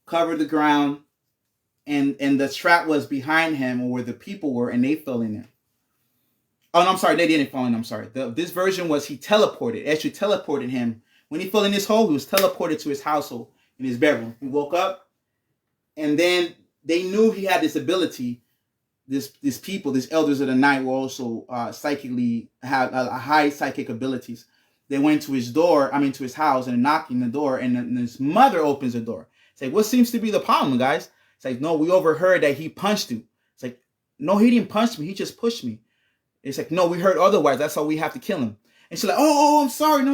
covered the ground, and the trap was behind him, or where the people were, and they fell in there. Oh, no, I'm sorry, they didn't fall in. I'm sorry. This version was he teleported. Eshu teleported him. When he fell in this hole, he was teleported to his household in his bedroom. He woke up, and then they knew he had this ability. These people, these elders of the night, were also psychically have high psychic abilities. They went to his house, and knocking the door, and his mother opens the door. It's like, what seems to be the problem, guys? It's like, no, we overheard that he punched you. It's like, no, he didn't punch me. He just pushed me. It's like, no, we heard otherwise. That's why we have to kill him. And she's like, oh, I'm sorry. No.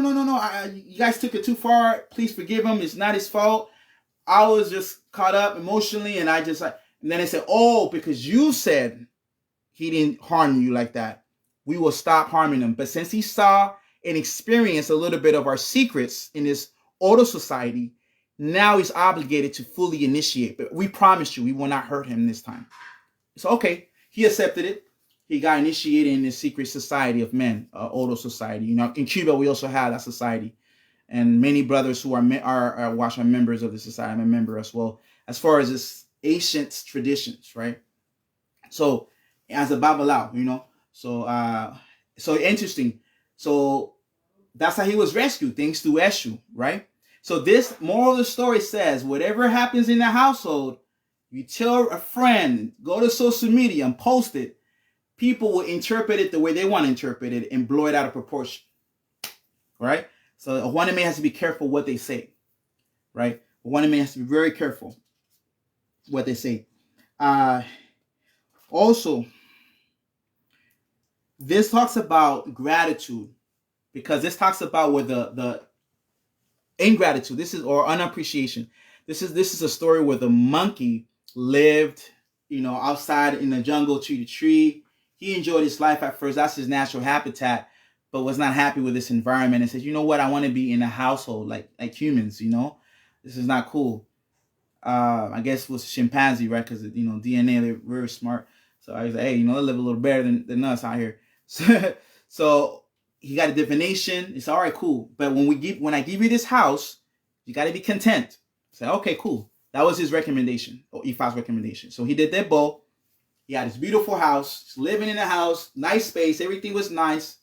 You guys took it too far. Please forgive him. It's not his fault. I was just caught up emotionally, and and then they said, oh, because you said he didn't harm you like that, we will stop harming him. But since he saw and experienced a little bit of our secrets in this Odo society, now he's obligated to fully initiate. But we promised you we will not hurt him this time. So, okay, he accepted it. He got initiated in the secret society of men, Odo society. You know, in Cuba, we also had that society. And many brothers who are members of the society. I'm a member as well. As far as this ancient traditions, right? So, as a Babalao, you know. So interesting. So, that's how he was rescued, thanks to Eshu, right? So this moral of the story says, whatever happens in the household, you tell a friend, go to social media and post it, people will interpret it the way they want to interpret it and blow it out of proportion, right? So a one man has to be careful what they say, right? A one man has to be very careful what they say. Also, this talks about gratitude, because this talks about where the ingratitude, or unappreciation. This is a story where the monkey lived, you know, outside in the jungle, tree to tree. He enjoyed his life at first. That's his natural habitat, but was not happy with this environment and said, you know what? I want to be in a household like humans, you know? This is not cool. I guess it was chimpanzee, right? Because, you know, DNA, they're very smart. So I was like, hey, you know, they live a little better than us out here. So he got a divination. It's all right, cool. But when I give you this house, you got to be content. Say, okay, cool. That was his recommendation, or Ifa's recommendation. So he did that bow. He had this beautiful house. He's living in the house, nice space. Everything was nice.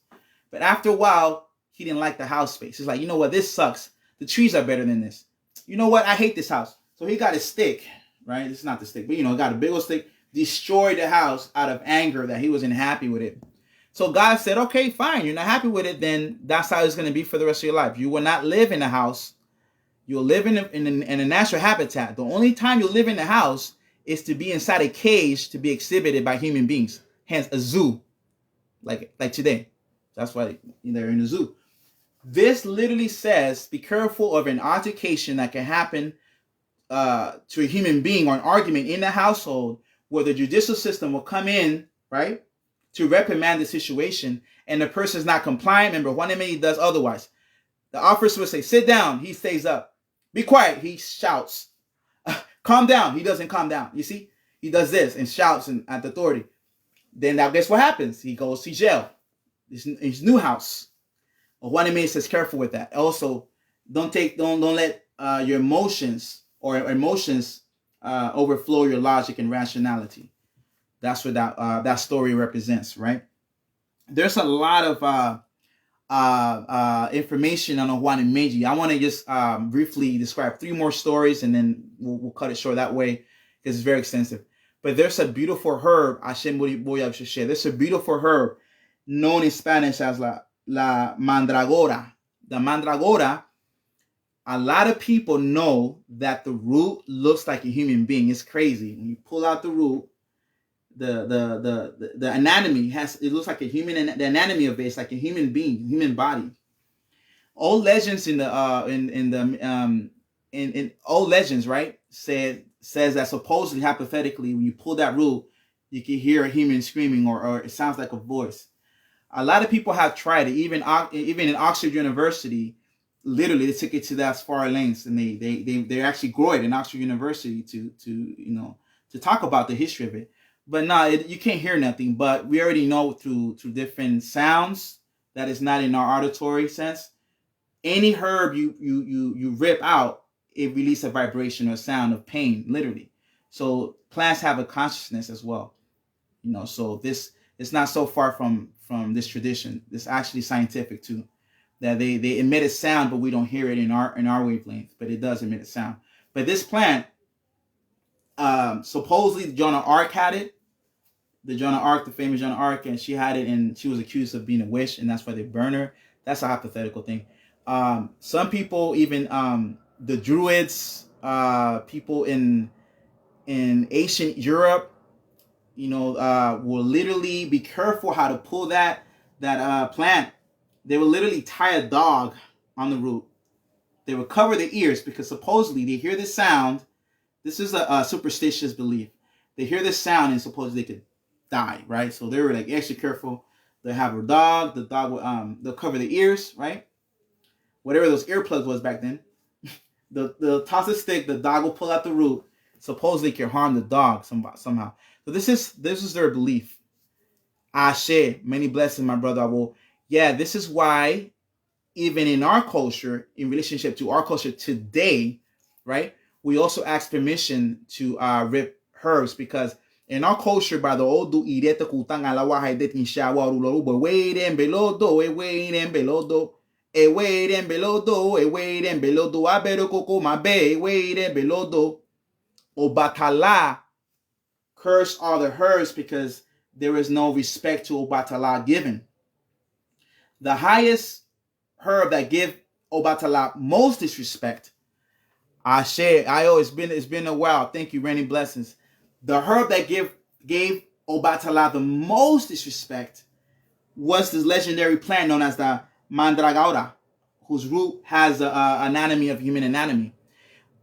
But after a while, he didn't like the house space. He's like, you know what? This sucks. The trees are better than this. You know what? I hate this house. So he got a stick, right? This is not the stick, but, you know, got a big old stick, destroyed the house out of anger that he wasn't happy with it. So God said, okay, fine. You're not happy with it. Then that's how it's going to be for the rest of your life. You will not live in a house. You'll live in a natural habitat. The only time you'll live in the house is to be inside a cage to be exhibited by human beings. Hence, a zoo, like today. That's why they're in a zoo. This literally says, be careful of an altercation that can happen to a human being, or an argument in the household, where the judicial system will come in, right, to reprimand the situation, and the person is not compliant. Remember, one enemy does otherwise. The officer will say, sit down. He stays up. Be quiet. He shouts. Calm down. He doesn't calm down. You see? He does this and shouts at the authority. Then now guess what happens? He goes to jail. His new house. One enemy says careful with that. Also, don't let your emotions or emotions overflow your logic and rationality. That's what that story represents, right? There's a lot of information on Ojuani Meji. I want to just briefly describe 3 more stories, and then we'll cut it short that way because it's very extensive. But there's a beautiful herb. There's a beautiful herb known in Spanish as la mandragora. The mandragora, a lot of people know that the root looks like a human being. It's crazy. When you pull out the root, the anatomy it looks like a human, and the anatomy of it is like a human being, human body. Old legends in old legends, right, says that supposedly, hypothetically, when you pull that root, you can hear a human screaming, or it sounds like a voice. A lot of people have tried it. Even in Oxford University, literally they took it to that far lengths, and they actually grow it in Oxford University to talk about the history of it. But no, you can't hear nothing. But we already know through different sounds that is not in our auditory sense. Any herb you rip out, it releases a vibration or sound of pain, literally. So plants have a consciousness as well. So this is not so far from this tradition. It's actually scientific too. That they emit a sound, but we don't hear it in our wavelength. But it does emit a sound. But this plant, supposedly Joan of Arc had it. The Joan of Arc, the famous Joan of Arc, and she had it, and she was accused of being a witch, and that's why they burn her. That's a hypothetical thing. Some people, even the Druids, people in ancient Europe, will literally be careful how to pull that plant. They will literally tie a dog on the root. They will cover their ears because supposedly they hear this sound. This is a superstitious belief. They hear this sound and supposedly they could die, right? So they were like extra careful. They have a dog. The dog will they'll cover the ears, right? Whatever those earplugs was back then. They'll toss a stick. The dog will pull out the root. Supposedly can harm the dog somehow. So this is their belief. Ashe, many blessings, my brother. Well, yeah, this is why even in our culture, in relationship to our culture today, right? We also ask permission to rip herbs, because in our culture, by the old irete kutang alawa haidetin shawa rulorubo waiting below do waiting below do waiting below do waiting below do abero coco my bay waiting below do Obatala curse all the herbs because there is no respect to Obatala given. The highest herb that give Obatala most disrespect, it's been a while. Thank you, raining blessings. The herb that gave Obatala the most disrespect was this legendary plant known as the mandragora, whose root has an anatomy of human anatomy.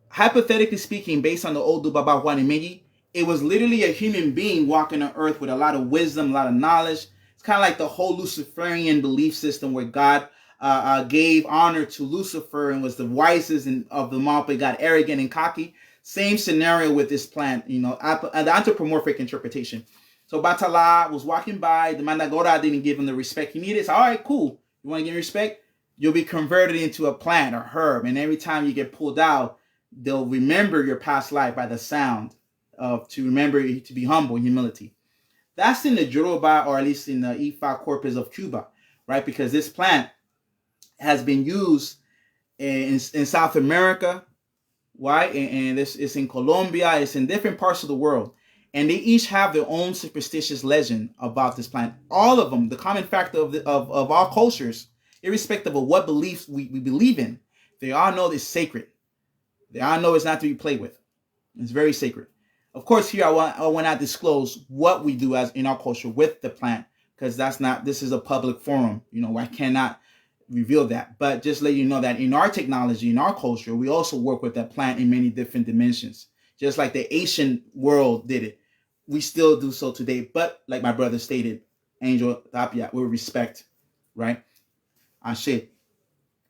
Hypothetically speaking, based on the old Baba Ojuani Meji, it was literally a human being walking on earth with a lot of wisdom, a lot of knowledge. It's kind of like the whole Luciferian belief system where God gave honor to Lucifer and was the wisest of them all, but got arrogant and cocky. Same scenario with this plant, the anthropomorphic interpretation. So Batala was walking by, the Mandagora didn't give him the respect he needed. So, all right, cool. You want to give respect? You'll be converted into a plant or herb. And every time you get pulled out, they'll remember your past life by the sound to remember to be humble, humility. That's in the Yoruba, or at least in the Ifa corpus of Cuba, right? Because this plant has been used in South America, right? And it's in Colombia, it's in different parts of the world. And they each have their own superstitious legend about this plant. All of them, the common factor of all cultures, irrespective of what beliefs we believe in, they all know it's sacred. They all know it's not to be played with. It's very sacred. Of course, here I want to disclose what we do as in our culture with the plant, because this is a public forum. I cannot reveal that. But just let you know that in our technology, in our culture, we also work with that plant in many different dimensions. Just like the ancient world did it. We still do so today. But like my brother stated, Angel Tapia, with respect, right? Ashe.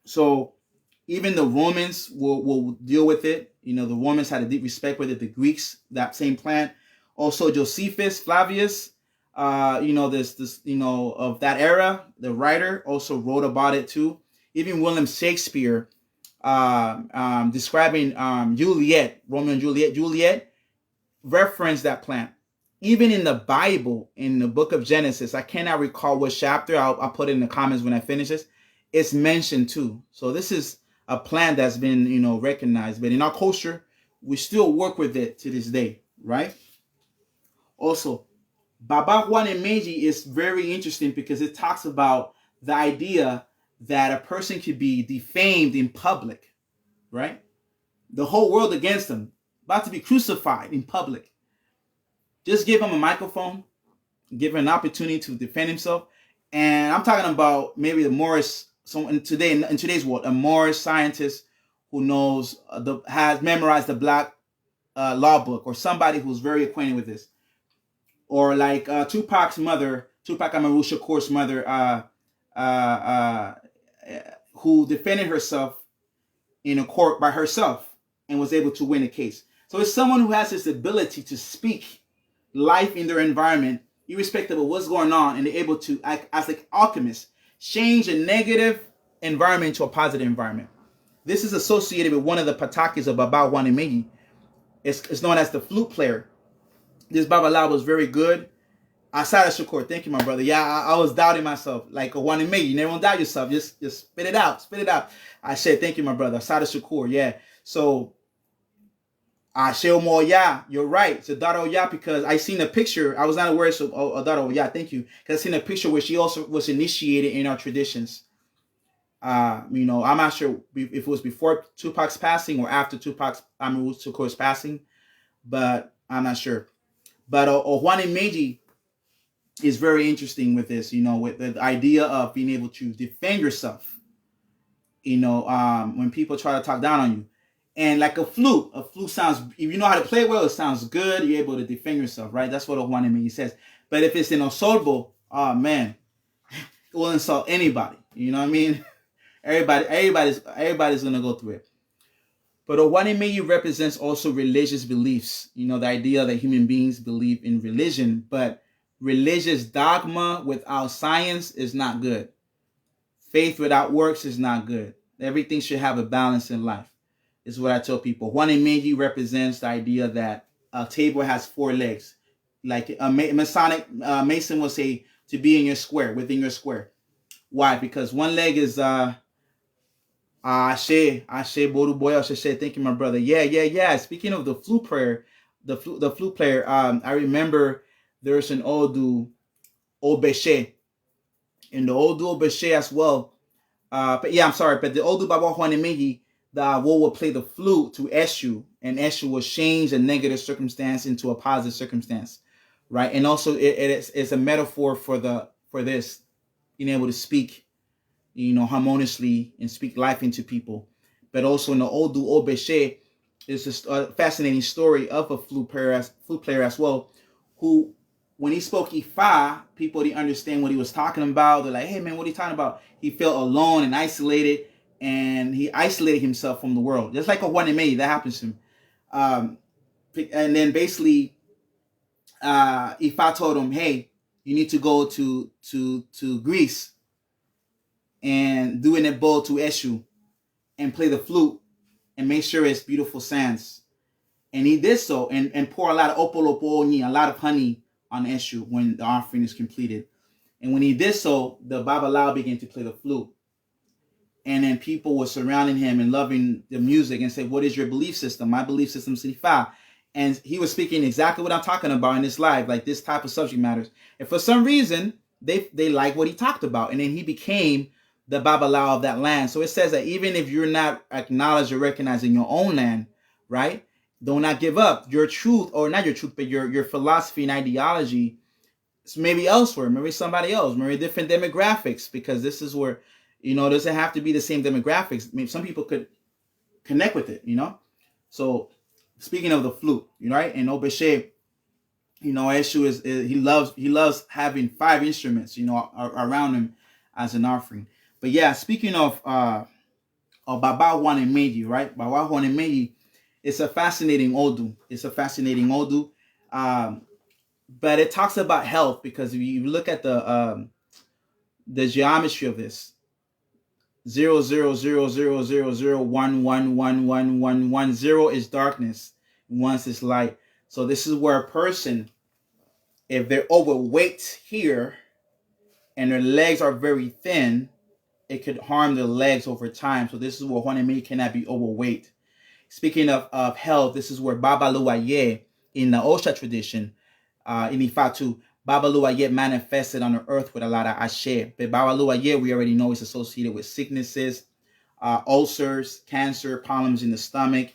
So even the Romans will deal with it. The Romans had a deep respect with it. The Greeks, that same plant. Also Josephus, Flavius, this of that era, the writer also wrote about it too. Even William Shakespeare describing Juliet, Romeo and Juliet. Juliet referenced that plant. Even in the Bible, in the book of Genesis, I cannot recall what chapter. I'll put it in the comments when I finish this. It's mentioned too. So this is a plant that's been, recognized. But in our culture, we still work with it to this day, right? Also, Baba Juan Meiji is very interesting because it talks about the idea that a person could be defamed in public, right? The whole world against him, about to be crucified in public. Just give him a microphone, give him an opportunity to defend himself. And I'm talking about maybe the Morris, so in today's world, a Morris scientist who knows, has memorized the Black law book, or somebody who's very acquainted with this. Or like Tupac's mother, Tupac Amaru Shakur's mother, who defended herself in a court by herself and was able to win a case. So it's someone who has this ability to speak life in their environment, irrespective of what's going on, and they're able to, as like alchemists, change a negative environment to a positive environment. This is associated with one of the patakis of Baba Juan Meiji. It's known as the Flute Player. This Babalawo was very good. Asada Shakur, thank you, my brother. Yeah, I was doubting myself. Like a Juan Meiji, you never want to doubt yourself. Just spit it out. Spit it out. I said, thank you, my brother. Asada Shakur, yeah. So, Oya, you're right. It's a daughter Oya because I seen a picture. I was not aware of a daughter Oya. Thank you. Because I seen a picture where she also was initiated in our traditions. I'm not sure if it was before Tupac's passing or after Tupac's Amaru Shakur's passing, but I'm not sure. But Ojuani Meiji is very interesting with this, with the idea of being able to defend yourself, when people try to talk down on you. And like a flute sounds, if you know how to play well, it sounds good. You're able to defend yourself, right? That's what Ojuani Meiji says. But if it's in Osorbo, oh man, it will insult anybody. You know what I mean? Everybody's going to go through it. But Ojuani Meiji represents also religious beliefs. The idea that human beings believe in religion, but religious dogma without science is not good. Faith without works is not good. Everything should have a balance in life. This is what I tell people. Ojuani Meiji represents the idea that a table has 4 legs. Like a Masonic Mason will say, to be in your square, within your square. Why? Because one leg is Ashe Boru Boy Ashe. Thank you, my brother. Yeah. Speaking of the flute player, I remember there's an Odu Obeshe. In the Odu Obeshe as well. But the Odu Baba Juan Meiji, the Awo will play the flute to Eshu, and Eshu will change a negative circumstance into a positive circumstance, right? And also it's a metaphor for this, being able to speak harmoniously and speak life into people. But also in the Odu Obeshe is just a fascinating story of a flute player as well, who, when he spoke Ifa, people didn't understand what he was talking about. They're like, hey man, what are you talking about? He felt alone and isolated, and he isolated himself from the world. Just like a Juan Meiji, that happens to him. And then basically, Ifa told him, hey, you need to go to Greece and do an ebo to Eshu and play the flute and make sure it's beautiful sands. And he did so, and pour a lot of opolopo, a lot of honey on Eshu when the offering is completed. And when he did so, the Babalao began to play the flute. And then people were surrounding him and loving the music and said, what is your belief system? My belief system is Sifa. And he was speaking exactly what I'm talking about in this live, like this type of subject matters. And for some reason, they liked what he talked about. And then he became the Babalao of that land. So it says that even if you're not acknowledged or recognized in your own land, right? Do not give up your truth, or not your truth, but your philosophy and ideology. It's maybe elsewhere, maybe somebody else, maybe different demographics, because this is where, it doesn't have to be the same demographics. Maybe some people could connect with it, So speaking of the flute, right? And Obeshe, Eshu is he loves having 5 instruments, around him as an offering. But yeah, speaking of Baba Juan Meiji, right? Baba Juan Meiji, it's a fascinating Odu. But it talks about health, because if you look at the geometry of this, 0 0 is darkness, 1 is light. So this is where a person, if they're overweight here and their legs are very thin, it could harm their legs over time. So this is where Juanemi cannot be overweight. Speaking of health, this is where Baba Luaye in the Osha tradition, in Ifatu, Baba Luaye manifested on the earth with a lot of ashe. But Baba Luaye, we already know, is associated with sicknesses, ulcers, cancer, problems in the stomach,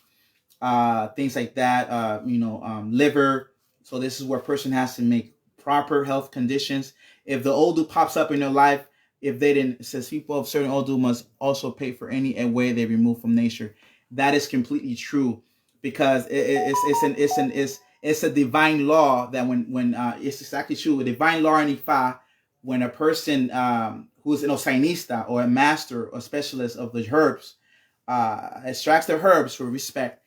things like that, liver. So this is where a person has to make proper health conditions. If the Odu pops up in their life, if they didn't, it says people of certain Odu must also pay for any way they remove from nature. That is completely true, because it's a divine law that when it's exactly true. A divine law in Ifa, when a person who is an osainista or a master or specialist of the herbs extracts the herbs for respect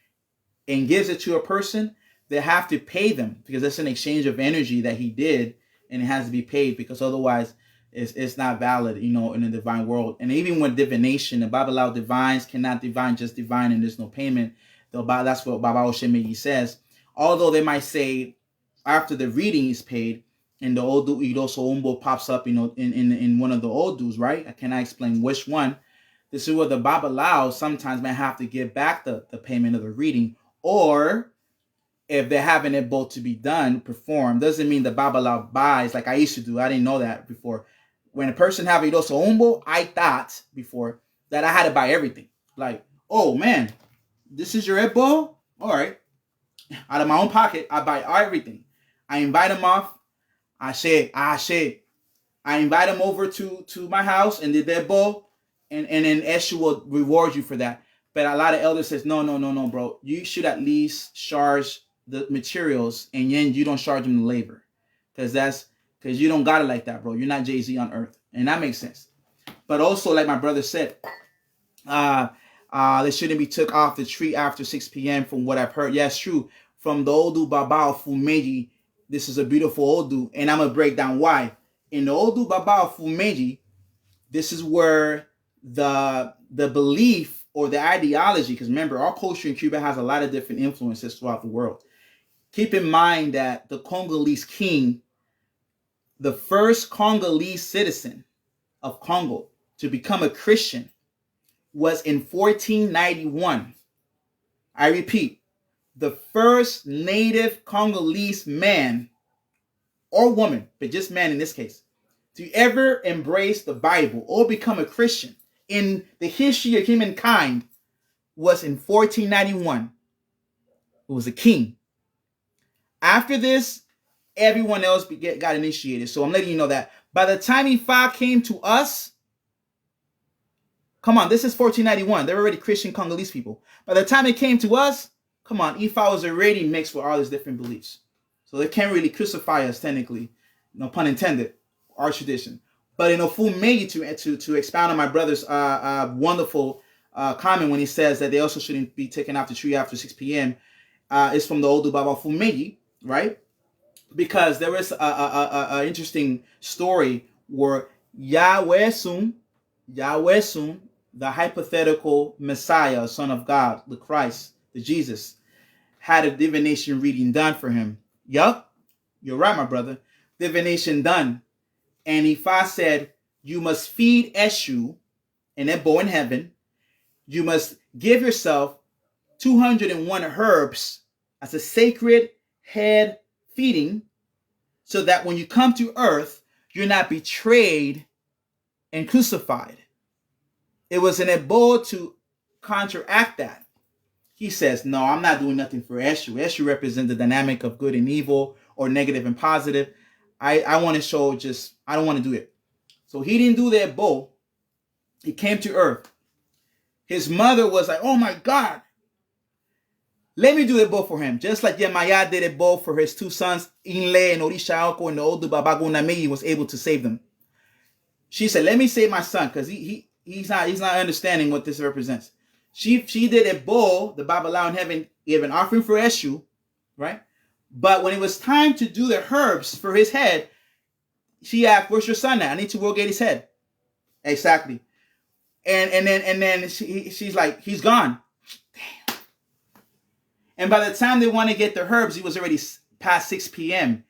and gives it to a person, they have to pay them, because it's an exchange of energy that he did, and it has to be paid, because otherwise it's not valid, in the divine world. And even with divination, the Babalawo divines cannot just divine and there's no payment. That's what Baba Oshemegi says. Although they might say after the reading is paid and the Odu Idoso Umbo pops up, in one of the Odus, right? I cannot explain which one. This is where the Babalawo sometimes may have to give back the payment of the reading, or if they're having it both to be done, performed, doesn't mean the Babalawo buys like I used to do. I didn't know that before. When a person have Idoso Umbo, I thought before that I had to buy everything. Like, oh man, this is your Ebo? All right. Out of my own pocket, I buy everything. I invite them off. I invite them over to my house and did their Ebo, and then Eshu will reward you for that. But a lot of elders says, no, bro. You should at least charge the materials, and then you don't charge them the labor. Because you don't got it like that, bro. You're not Jay-Z on earth. And that makes sense. But also, like my brother said, they shouldn't be took off the tree after 6 p.m. from what I've heard. Yes, true. From the Odu Baba Fumeji, this is a beautiful Odu. And I'm going to break down why. In the Odu Baba Fumeji, this is where the belief or the ideology, because remember, our culture in Cuba has a lot of different influences throughout the world. Keep in mind that the Congolese king, the first Congolese citizen of Congo to become a Christian, was in 1491. I repeat, the first native Congolese man or woman, but just man in this case, to ever embrace the Bible or become a Christian in the history of humankind was in 1491. It was a king. After this, everyone else got initiated. So I'm letting you know that by the time Ifa came to us, come on, this is 1491. They're already Christian Congolese people. By the time it came to us, come on, Ifa was already mixed with all these different beliefs. So they can't really crucify us technically, no pun intended, our tradition. But in Ofumeyi, to expound on my brother's wonderful comment when he says that they also shouldn't be taken off the tree after 6 p.m., is from the Odu Baba Fumeyi, right? Because there is a interesting story where Yahweh Sun, the hypothetical Messiah, Son of God, the Christ, the Jesus, had a divination reading done for him. Yup, you're right, my brother. Divination done. And Ifa said, you must feed Eshu, an Ebo in heaven. You must give yourself 201 herbs as a sacred head feeding, so that when you come to earth, you're not betrayed and crucified. It was an Ebo to counteract that. He says, no, I'm not doing nothing for Eshu. Eshu represents the dynamic of good and evil, or negative and positive. I want to show I don't want to do it. So he didn't do the Ebo. He came to earth. His mother was like, oh my God, let me do the Ebo for him. Just like Yemaya did Ebo for his two sons, Inle and Orisha Oko, and the Odu Babagunamegi was able to save them. She said, let me save my son, because he's not understanding what this represents. She did Ebo, the Babalawo in heaven, gave an offering for Eshu, right? But when it was time to do the herbs for his head, she asked, where's your son at? I need to go get his head. Exactly. And then she's like, he's gone. Damn. And by the time they want to get the herbs, it was already past 6 p.m.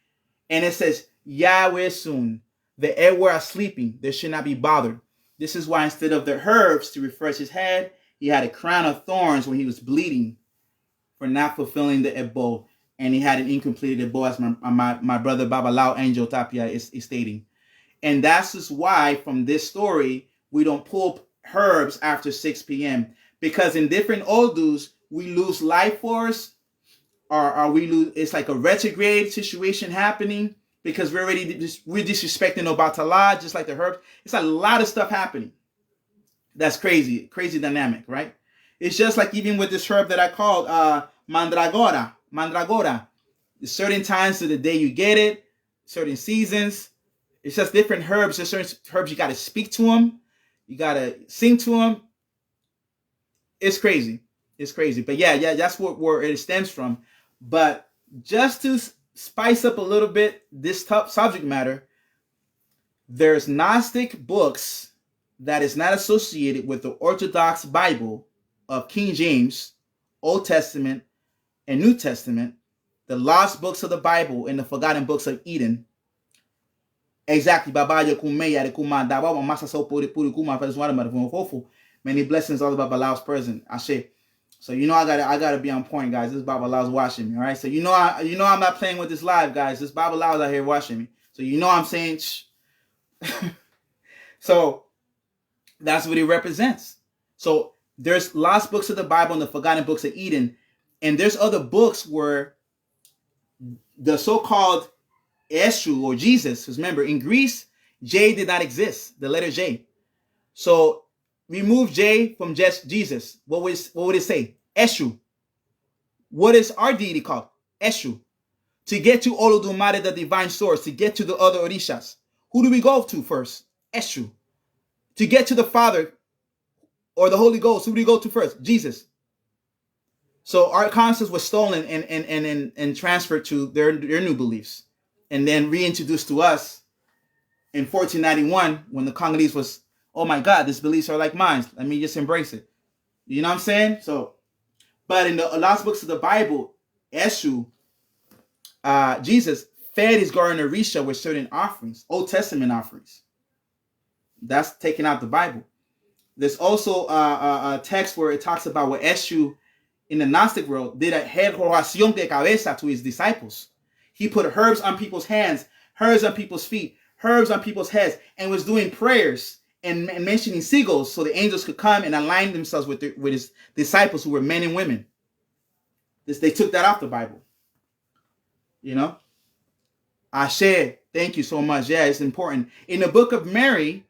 And it says, Yahweh soon. The Ewer are sleeping. They should not be bothered. This is why instead of the herbs to refresh his head, he had a crown of thorns when he was bleeding for not fulfilling the Ebo. And he had an incomplete Ebo, as my brother Babalao Angel Tapia is stating. And that's just why from this story, we don't pull herbs after 6 p.m. Because in different Odus, we lose life force, or we lose, it's like a retrograde situation happening because we're disrespecting Obatala, just like the herbs. It's a lot of stuff happening. That's crazy dynamic, right? It's just like even with this herb that I called Mandragora. There's certain times of the day you get it, certain seasons. It's just different herbs. There's certain herbs you got to speak to them. You got to sing to them. It's crazy. But yeah, that's where it stems from. But just to spice up a little bit this tough subject matter, there's Gnostic books that is not associated with the Orthodox Bible of King James, Old Testament, and New Testament, the lost books of the Bible and the forgotten books of Eden. Exactly. Many blessings all about Babalao's present. Ashe. So you know I gotta be on point, guys. This Babalao's watching me, all right? So you know I'm not playing with this live, guys. This Babalao's out here watching me. So you know I'm saying shh. So that's what it represents. So there's lost books of the Bible and the forgotten books of Eden. And there's other books where the so-called Eshu or Jesus, because remember, in Greece, J did not exist, the letter J. So remove J from just Jesus. What would it say? Eshu. What is our deity called? Eshu. To get to Olodumare, the divine source, to get to the other Orishas, who do we go to first? Eshu. To get to the Father or the Holy Ghost, who do we go to first? Jesus. So our concepts were stolen and transferred to their new beliefs, and then reintroduced to us in 1491 when the Congolese was, oh my God, these beliefs are like mine. Let me just embrace it. You know what I'm saying? So, but in the lost books of the Bible, Eshu, Jesus fed his garden Orisha with certain offerings, Old Testament offerings. That's taken out the Bible. There's also a text where it talks about what Eshu in the Gnostic world did a oración de cabeza to his disciples. He put herbs on people's hands, herbs on people's feet, herbs on people's heads, and was doing prayers and mentioning sigils so the angels could come and align themselves with his disciples who were men and women. They took that off the Bible. You know? Ashe, thank you so much. Yeah, it's important. In the book of Mary,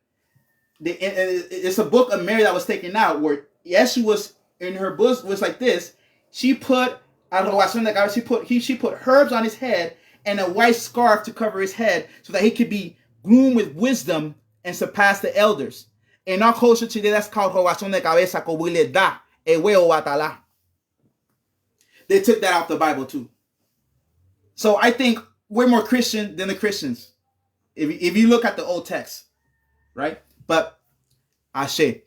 it's a book of Mary that was taken out where Yeshua was in her book was like this. She put herbs on his head and a white scarf to cover his head so that he could be groomed with wisdom and surpass the elders. In our culture today, that's called Robación de Cabeza Cobuileda, Eweo Watala. They took that out the Bible too. So I think we're more Christian than the Christians. If you look at the old text, right? But Ashe,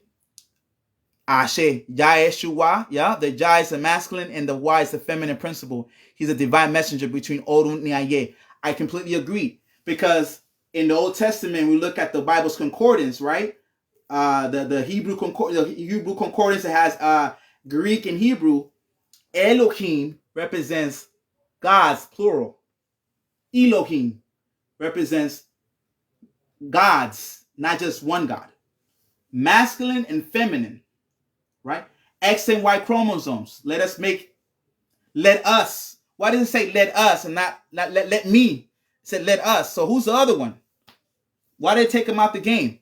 Yah Yeshua, yeah, the Yah is the masculine and the Y is the feminine principle. He's a divine messenger between Orun and Aye. I completely agree, because in the Old Testament we look at the Bible's concordance, right? The Hebrew concordance that has Greek and Hebrew. Elohim represents gods, plural. Elohim represents gods, not just one God. Masculine and feminine, right? X and Y chromosomes. Let us. Why does it say let us and not let me? It said let us. So who's the other one? Why did they take him out the game?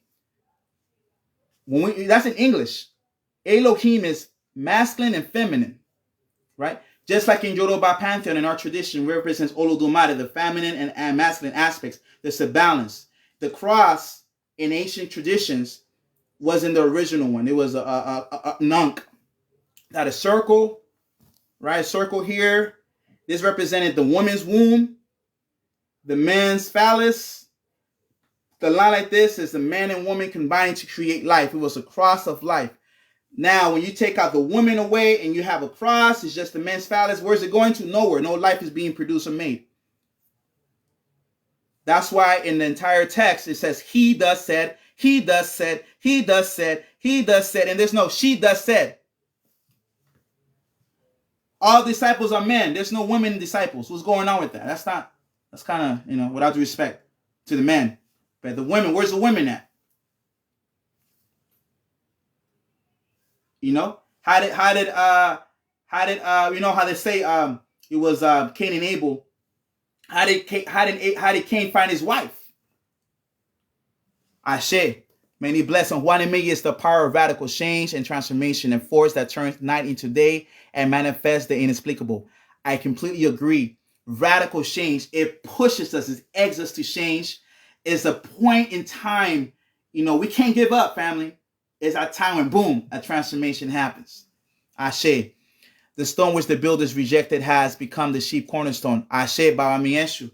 That's in English. Elohim is masculine and feminine, right? Just like in Yoruba pantheon, in our tradition, represents Olodumare, the feminine and masculine aspects. There's a balance. The cross in ancient traditions wasn't the original one. It was a nunk. Had a circle, right? A circle here. This represented the woman's womb, the man's phallus, The line like this is the man and woman combining to create life. It was a cross of life. Now, when you take out the woman away and you have a cross, it's just the men's phallus. Where's it going to? Nowhere. No life is being produced or made. That's why in the entire text, it says, he thus said, he thus said, he thus said, he thus said, and there's no she thus said. All disciples are men. There's no women disciples. What's going on with that? That's kind of, without due respect to the men. But the women, where's the women at? How did how they say it was Cain and Abel? How did Cain find his wife? Ashe. Many blessings. Ojuani is the power of radical change and transformation and force that turns night into day and manifests the inexplicable. I completely agree. Radical change, it pushes us, it eggs us to change. It's a point in time, we can't give up, family. It's a time when, boom, a transformation happens. Ashe. The stone which the builders rejected has become the chief cornerstone. Ashe, Baba Mieshu.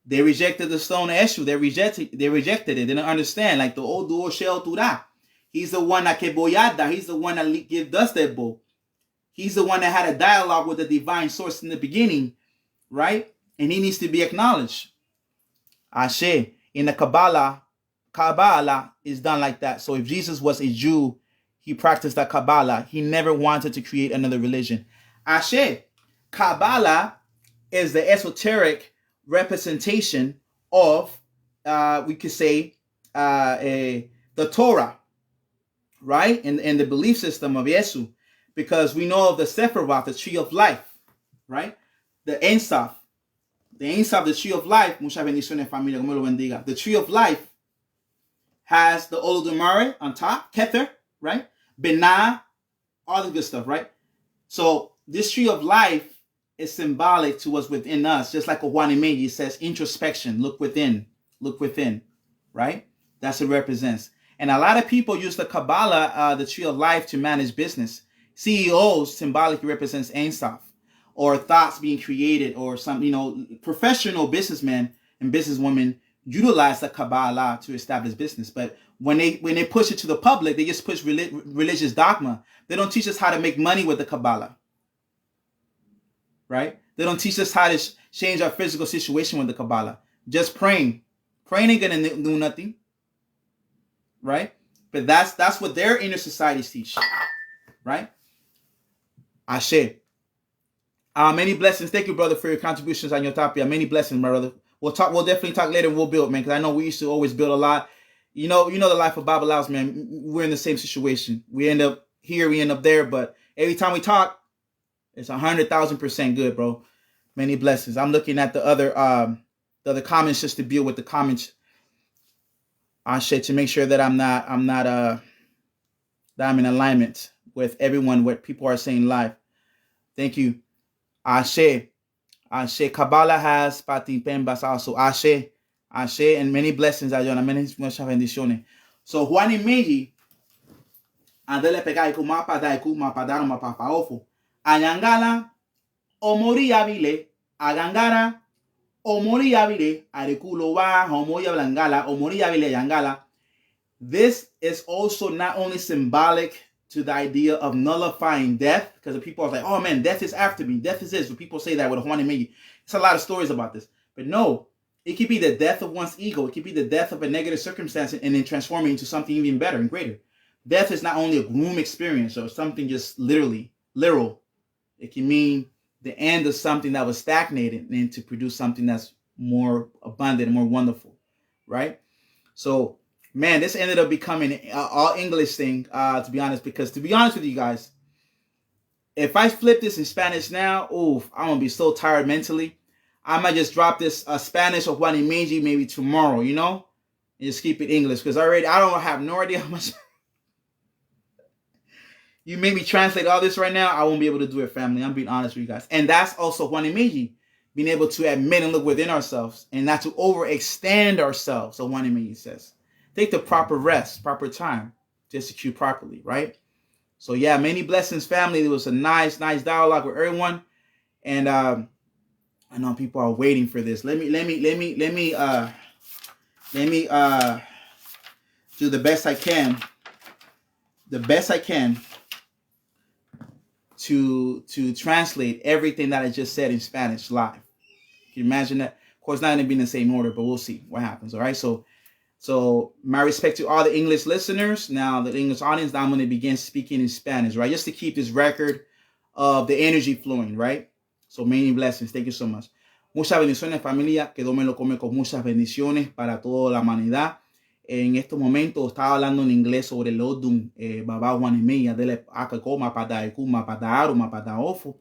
They rejected the stone of Eshu. They rejected it. They didn't understand. Like the old duo Shel Turah. He's the one that keboyada. He's the one that give us that bow. He's the one that had a dialogue with the divine source in the beginning, right? And he needs to be acknowledged. Ashe. In the Kabbalah is done like that. So if Jesus was a Jew, he practiced that Kabbalah. He never wanted to create another religion. Ashe. Kabbalah is the esoteric representation of, we could say, the Torah, right? And the belief system of Yesu. Because we know of the Sephiroth, the tree of life, right? The Ein Sof. The Ein Sof, the tree of life, muchas bendiciones familia, como lo bendiga. The tree of life has the Olodumare on top, Kether, right? Binah, all the good stuff, right? So this tree of life is symbolic to what's within us, just like Ojuani says, introspection, look within, right? That's what it represents. And a lot of people use the Kabbalah, the tree of life, to manage business. CEOs symbolically represents Ein Sof, or thoughts being created, or some, professional businessmen and businesswomen utilize the Kabbalah to establish business. But when they push it to the public, they just push religious dogma. They don't teach us how to make money with the Kabbalah. Right? They don't teach us how to change our physical situation with the Kabbalah. Just praying. Praying ain't gonna do nothing. Right? But that's what their inner societies teach. Right? Ashe. Many blessings. Thank you, brother, for your contributions on your topic. Many blessings, my brother. We'll definitely talk later. We'll build, man, because I know we used to always build a lot. The life of Bible Laos, man. We're in the same situation. We end up here, we end up there, but every time we talk, it's 100,000% good, bro. Many blessings. I'm looking at the other comments just to deal with the comments. To make sure that that I'm in alignment with everyone, what people are saying live. Thank you. Ashe. Kabbalah has Pati Pembas also. Ashe, and many blessings, Ayona. Many muchas bendiciones. So Juani Meji, andele pegai kumapa dai kumapa dano mapa paofo. Ayangala omori yabile agangara omori yabile arekulo wa omori yablangala omori yabile yangala. This is also not only symbolic to the idea of nullifying death, because the people are like, oh man, death is after me, death is this. But people say that with Ojuani Meji. It's a lot of stories about this. But no, it could be the death of one's ego. It could be the death of a negative circumstance and then transforming into something even better and greater. Death is not only a gloom experience or something just literal. It can mean the end of something that was stagnated and to produce something that's more abundant and more wonderful, right? So, man, this ended up becoming an all English thing, to be honest, because to be honest with you guys, if I flip this in Spanish now, I'm going to be so tired mentally. I might just drop this Spanish of Ojuani Meji maybe tomorrow, and just keep it English, because I don't have no idea how much. You make me translate all this right now, I won't be able to do it, family. I'm being honest with you guys. And that's also Ojuani Meji, being able to admit and look within ourselves and not to overextend ourselves, so Ojuani Meji says. Take the proper rest, proper time to execute properly, right? So yeah, many blessings, family. There was a nice dialogue with everyone. And I know people are waiting for this. Let me let me do the best I can to translate everything that I just said in Spanish live. Can you imagine that? Of course, not going to be in the same order, but we'll see what happens. All right. So my respect to all the English listeners. Now, the English audience, now I'm going to begin speaking in Spanish, right? Just to keep this record of the energy flowing, right? So many blessings. Thank you so much. Muchas bendiciones, familia. Que Dios me lo come con muchas bendiciones para toda la humanidad. En estos momentos estaba hablando en inglés sobre el Odun, Baba Juanemeya, de Akakoma, Padaekuma, Padaaruma, Padaofo.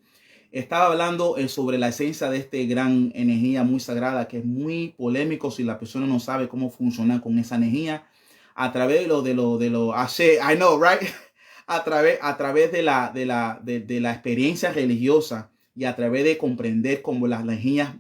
Estaba hablando sobre la esencia de esta gran energía muy sagrada, que es muy polémico si la persona no sabe cómo funcionar con esa energía. A través de lo, I know, right? A través de la experiencia religiosa y a través de comprender cómo las energías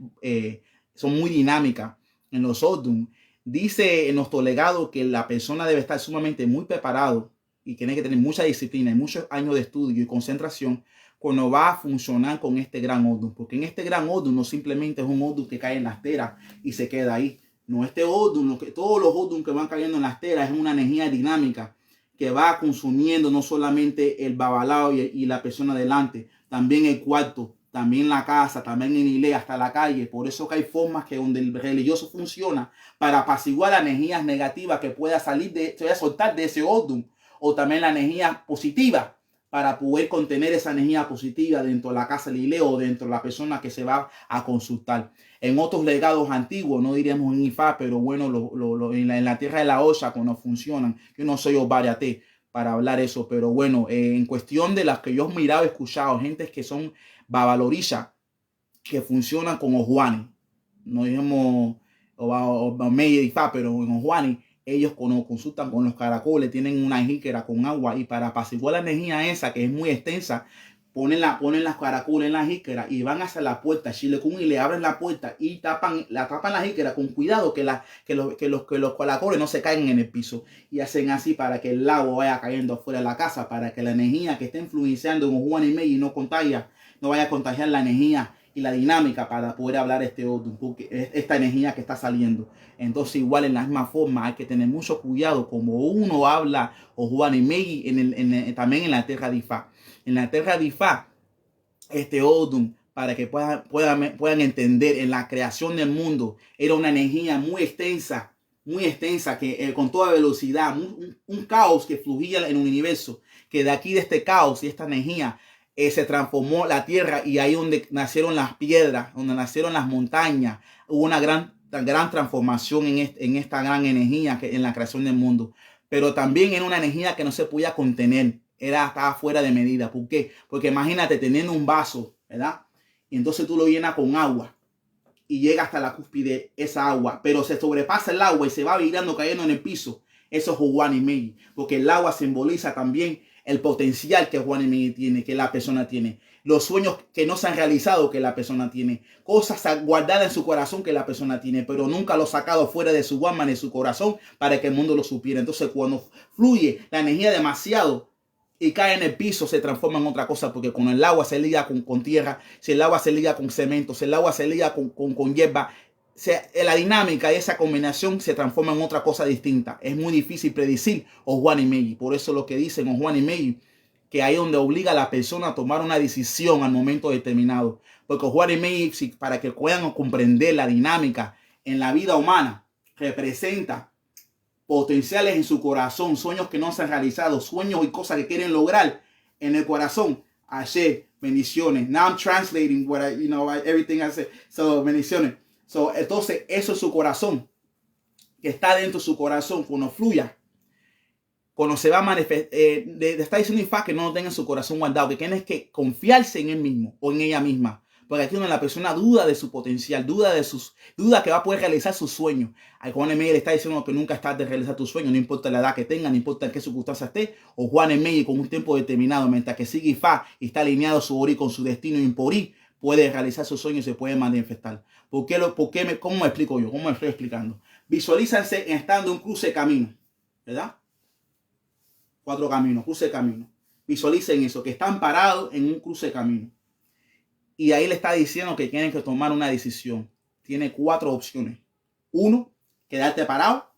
son muy dinámicas en los Odun. Dice en nuestro legado que la persona debe estar sumamente muy preparado y tiene que tener mucha disciplina y muchos años de estudio y concentración cuando va a funcionar con este gran Odun. Porque en este gran Odun no simplemente es un Odun que cae en las teras y se queda ahí. No, este Odun, todos los Odun que van cayendo en las teras es una energía dinámica que va consumiendo no solamente el babalao y la persona delante, también el cuarto, también la casa, también en iglesia, hasta la calle. Por eso que hay formas que donde el religioso funciona para apaciguar las energías negativas que pueda salir se pueda soltar de ese Odun, o también la energía positiva para poder contener esa energía positiva dentro de la casa de la iglesia o dentro de la persona que se va a consultar. En otros legados antiguos, no diríamos en Ifá, pero bueno, en la tierra de la Oya, cuando funcionan, yo no soy Obariate para hablar eso, pero bueno, en cuestión de las que yo he mirado, he escuchado, gente que son babalorisha, que funcionan con Ojuani, no digamos Melli y Ifá, pero en Ojuani, ellos cuando consultan con los caracoles tienen una jícara con agua y para apaciguar la energía esa que es muy extensa, ponen las caracoles en la jícara y van hacia la puerta, y le abren la puerta y tapan la jícara con cuidado que los caracoles no se caigan en el piso, y hacen así para que el agua vaya cayendo afuera de la casa, para que la energía que está influenciando en Juan y Melli no vaya a contagiar la energía y la dinámica para poder hablar esta energía que está saliendo. Entonces, igual en la misma forma hay que tener mucho cuidado como uno habla Ojuani Melli también en la tierra de Ifá. En la tierra de Ifá, este Odun, para que puedan entender, en la creación del mundo era una energía muy extensa que con toda velocidad, un caos que fluía en un universo, que de aquí de este caos y esta energía se transformó la tierra, y ahí donde nacieron las piedras, donde nacieron las montañas, hubo una gran transformación en esta gran energía en la creación del mundo. Pero también era una energía que no se podía contener, estaba fuera de medida. ¿Por qué? Porque imagínate teniendo un vaso, ¿verdad? Y entonces tú lo llenas con agua y llega hasta la cúspide esa agua, pero se sobrepasa el agua y se va virando, cayendo en el piso. Eso es Ojuani Melli, porque el agua simboliza también el potencial que Juan y Melli tiene, que la persona tiene, los sueños que no se han realizado que la persona tiene, cosas guardadas en su corazón que la persona tiene, pero nunca lo ha sacado fuera de su alma, de su corazón, para que el mundo lo supiera. Entonces, cuando fluye la energía demasiado y cae en el piso, se transforma en otra cosa, porque cuando el agua se liga con tierra, si el agua se liga con cemento, si el agua se liga con hierba, la dinámica y esa combinación se transforma en otra cosa distinta. Es muy difícil predecir Ojuani Melli. Por eso lo que dicen Ojuani Melli, que ahí donde obliga a la persona a tomar una decisión al momento determinado. Porque Ojuani Melli, para que puedan comprender la dinámica en la vida humana, representa potenciales en su corazón, sueños que no se han realizado, sueños y cosas que quieren lograr en el corazón. Ashe, bendiciones. Now I'm translating what everything I said. So, bendiciones. Entonces, eso es su corazón, que está dentro de su corazón, cuando fluya, cuando se va a manifestar, está diciendo Ifá que no lo tenga en su corazón guardado, que tienes que confiarse en él mismo o en ella misma, porque aquí donde la persona duda de su potencial, duda que va a poder realizar sus sueños. A Juan Melli le está diciendo que nunca es tarde de realizar tus sueños, no importa la edad que tenga, no importa en qué circunstancia esté, o Juan Melli con un tiempo determinado, mientras que sigue Ifá y está alineado su ori con su destino imporí, puede realizar sus sueños y se puede manifestar. ¿Cómo me explico yo? ¿Cómo me estoy explicando? Visualízanse estando en un cruce de camino, ¿verdad? 4 caminos, cruce de camino. Visualicen eso, que están parados en un cruce de camino. Y ahí le está diciendo que tienen que tomar una decisión. Tiene 4 opciones. 1, quedarte parado,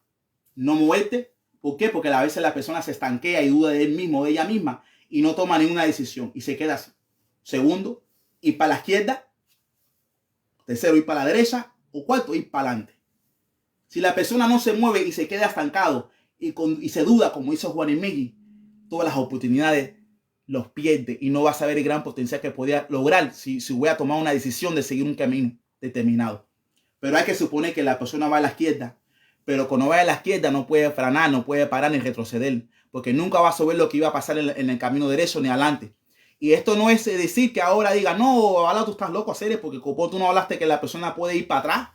no moverte. ¿Por qué? Porque a veces la persona se estanquea y duda de él mismo, de ella misma, y no toma ninguna decisión y se queda así. Segundo, ir para la izquierda. Tercero, ir para la derecha. O cuarto, ir para adelante. Si la persona no se mueve y se queda estancado y se duda, como hizo Ojuani Melli, todas las oportunidades los pierde y no va a saber el gran potencial que podía lograr si hubiera tomado una decisión de seguir un camino determinado. Pero hay que suponer que la persona va a la izquierda, pero cuando va a la izquierda no puede frenar, no puede parar ni retroceder, porque nunca va a saber lo que iba a pasar en el camino derecho ni adelante. Y esto no es decir que ahora diga, no, ojalá tú estás loco a hacer, porque como tú no hablaste que la persona puede ir para atrás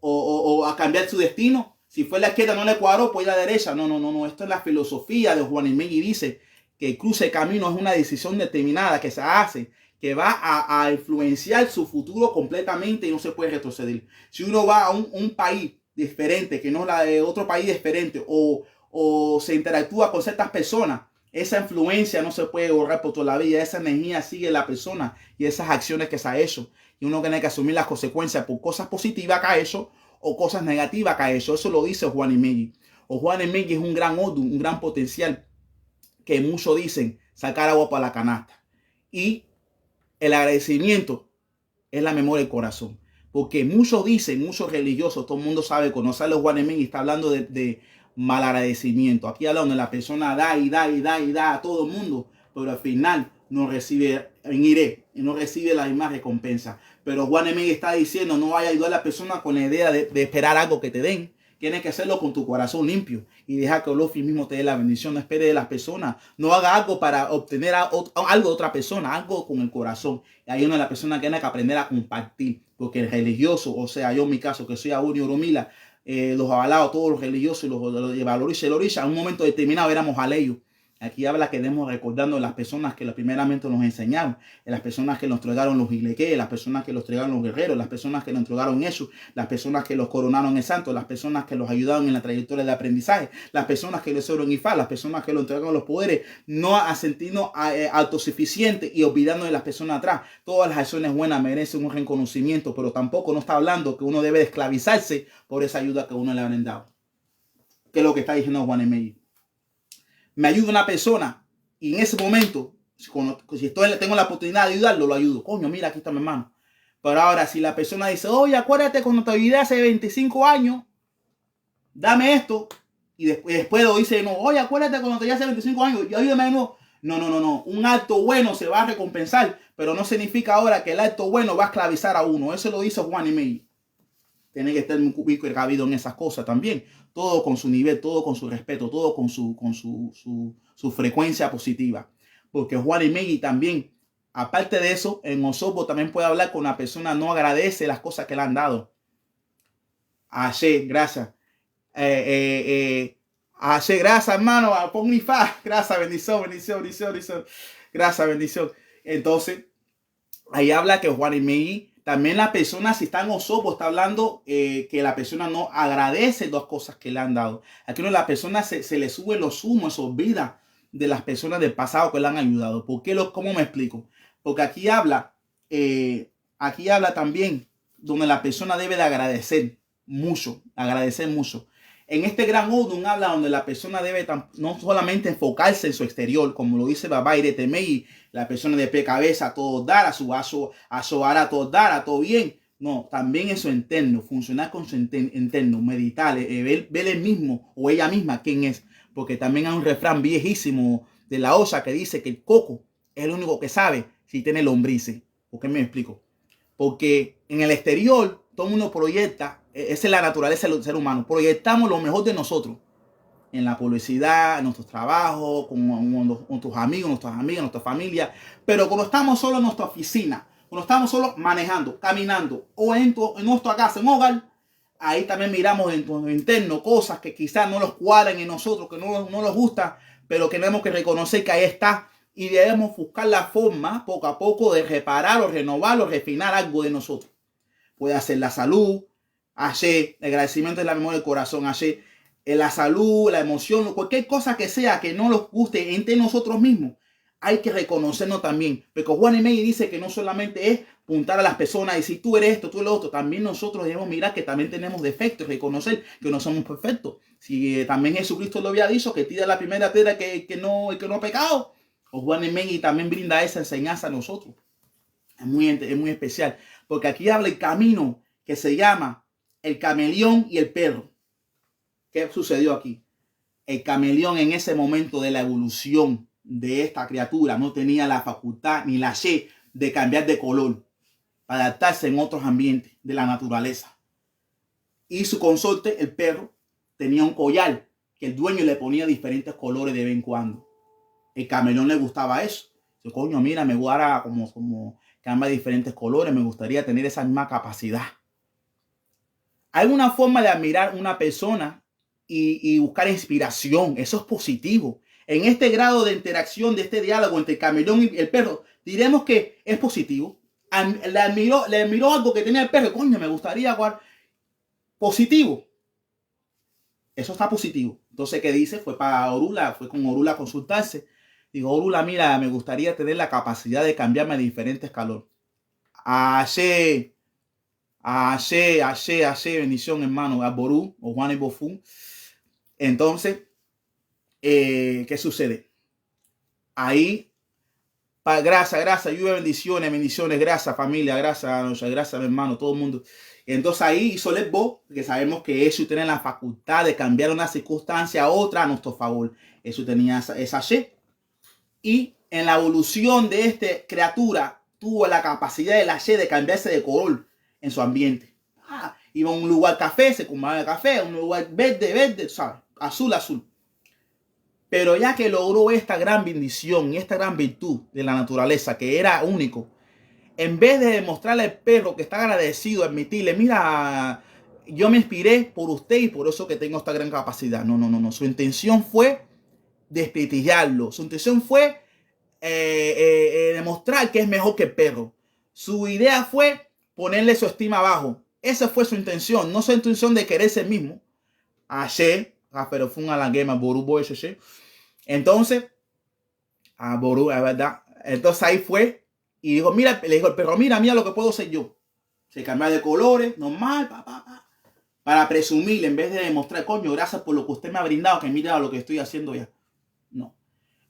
o a cambiar su destino. Si fue a la izquierda no le cuadró, pues ir a la derecha. No. Esto es la filosofía de Ojuani Melli. Dice que el cruce de camino es una decisión determinada que se hace, que va a influenciar su futuro completamente y no se puede retroceder. Si uno va a un país diferente, que no es la de otro país diferente, o se interactúa con ciertas personas, esa influencia no se puede borrar por toda la vida. Esa energía sigue la persona y esas acciones que se ha hecho. Y uno tiene que asumir las consecuencias por cosas positivas que ha hecho o cosas negativas que ha hecho. Eso lo dice Ojuani Melli. Ojuani Melli es un gran odum, un gran potencial que muchos dicen sacar agua para la canasta. Y el agradecimiento es la memoria del corazón. Porque muchos dicen, muchos religiosos, todo el mundo sabe, conocer a Ojuani Melli está hablando de malagradecimiento. Aquí habla donde la persona da y da a todo el mundo, pero al final no recibe no recibe la misma recompensa. Pero Ojuani Melli está diciendo, no vaya a ayudar a la persona con la idea de esperar algo que te den. Tienes que hacerlo con tu corazón limpio y deja que Olofi mismo te dé la bendición. No espere de las personas. No haga algo para obtener algo de otra persona, algo con el corazón. Y ahí una de las personas tiene que aprender a compartir, porque el religioso, o sea, yo en mi caso, que soy Auni Oromila, los avalados, todos los religiosos, los de Valorisha y Lorisha, en un momento determinado éramos aleyos. Aquí habla que debemos recordando las personas que primeramente nos enseñaron, las personas que nos entregaron los ilequés, las personas que nos entregaron los guerreros, las personas que nos entregaron eso, las personas que los coronaron en santo, las personas que los ayudaron en la trayectoria de aprendizaje, las personas que les hicieron IFA, las personas que los entregaron los poderes, no a sentirnos autosuficientes y olvidando de las personas atrás. Todas las acciones buenas merecen un reconocimiento, pero tampoco no está hablando que uno debe de esclavizarse por esa ayuda que uno le ha brindado. ¿Qué es lo que está diciendo Ojuani Melli? Me ayuda una persona y en ese momento, si tengo la oportunidad de ayudarlo, lo ayudo. Coño, mira, aquí está mi hermano. Pero ahora, si la persona dice, oye, acuérdate cuando te ayudé hace 25 años, dame esto. Y después lo dice, no, oye, acuérdate cuando te ayudé hace 25 años, yo ayúdame de nuevo. No. Un acto bueno se va a recompensar, pero no significa ahora que el acto bueno va a esclavizar a uno. Eso lo dice Ojuani Melli. Tiene que estar muy cabido en esas cosas también. Todo con su nivel, todo con su respeto, todo con su frecuencia positiva. Porque Ojuani Melli también, aparte de eso, en Osobo también puede hablar con una persona no agradece las cosas que le han dado. Ashe, gracias. Ashe, gracias, hermano. Ponifa, gracias, bendición. Gracias, bendición. Entonces, ahí habla que Ojuani Melli, también la persona, si está en Osobo, está hablando que la persona no agradece dos cosas que le han dado. Aquí no, la persona se le sube los humos, se olvida de las personas del pasado que le han ayudado. ¿Por qué? ¿Cómo me explico? Porque aquí habla también donde la persona debe de agradecer mucho. En este gran Odun habla donde la persona debe no solamente enfocarse en su exterior, como lo dice Babá Irete Melli, la persona de pie cabeza, a todo dar, a su a todo dar, a todo bien. No, también en su interno, funcionar con su interno, meditar, ver el mismo o ella misma quién es. Porque también hay un refrán viejísimo de la Osa que dice que el coco es el único que sabe si tiene lombrices. ¿Por qué me explico? Porque en el exterior todo el mundo proyecta, esa es la naturaleza del ser humano, proyectamos lo mejor de nosotros en la publicidad, en nuestros trabajos, con nuestros amigos, nuestras amigas, nuestra familia. Pero cuando estamos solo en nuestra oficina, cuando estamos solo manejando, caminando o en nuestra casa, en hogar, ahí también miramos en nuestro interno cosas que quizás no nos cuadran en nosotros, que no nos gusta, pero que tenemos que reconocer que ahí está. Y debemos buscar la forma, poco a poco, de reparar o renovar o refinar algo de nosotros. Puede ser la salud, el agradecimiento de la memoria del corazón, la salud, la emoción, cualquier cosa que sea que no nos guste entre nosotros mismos. hay que reconocernos también. Porque Ojuani dice que no solamente es apuntar a las personas y decir tú eres esto, tú eres lo otro. También nosotros debemos mirar que también tenemos defectos, reconocer que no somos perfectos. Si también Jesucristo lo había dicho, que tira la primera piedra que no ha pecado. Ojuani también brinda esa enseñanza a nosotros. Es muy especial. Porque aquí habla el camino que se llama el camaleón y el perro. ¿Qué sucedió aquí? El camaleón en ese momento de la evolución de esta criatura no tenía la facultad ni la sed de cambiar de color para adaptarse en otros ambientes de la naturaleza. Y su consorte, el perro, tenía un collar que el dueño le ponía diferentes colores de vez en cuando. El camaleón le gustaba eso. Dice, coño, mira, me guarda como cambia diferentes colores, me gustaría tener esa misma capacidad. Hay una forma de admirar una persona y buscar inspiración. Eso es positivo. En este grado de interacción, de este diálogo entre el camaleón y el perro, diremos que es positivo. Le admiró algo que tenía el perro. Coño, me gustaría jugar. Positivo. Eso está positivo. Entonces, ¿qué dice? Fue con Orula a consultarse. Digo, Orula, mira, me gustaría tener la capacidad de cambiarme de diferentes calor. Ashe, bendición, hermano. Aború, Ojuani Bofu. Entonces, ¿qué sucede? Ahí, gracias, lluvia, bendiciones, gracias, familia, gracias, mi hermano, todo el mundo. Entonces ahí hizo Lesbo, que sabemos que eso tiene la facultad de cambiar una circunstancia a otra a nuestro favor. Eso tenía esa she. Y en la evolución de esta criatura, tuvo la capacidad de la she de cambiarse de color en su ambiente. Iba a un lugar café, se comía café, a un lugar verde, ¿sabes? Azul. Pero ya que logró esta gran bendición y esta gran virtud de la naturaleza, que era único, en vez de demostrarle al perro que está agradecido, admitirle, mira, yo me inspiré por usted y por eso que tengo esta gran capacidad. No. Su intención fue desprestigiarlo. Su intención fue demostrar que es mejor que el perro. Su idea fue ponerle su estima abajo. Esa fue su intención. No su intención de quererse el mismo. Pero fue un alanguema, Borubo ese. Entonces, Boru, es verdad. Entonces ahí fue y dijo, mira, le dijo el perro, mira lo que puedo hacer yo. Se cambió de colores, normal, para presumir, en vez de demostrar, coño, gracias por lo que usted me ha brindado, que mira lo que estoy haciendo ya. No.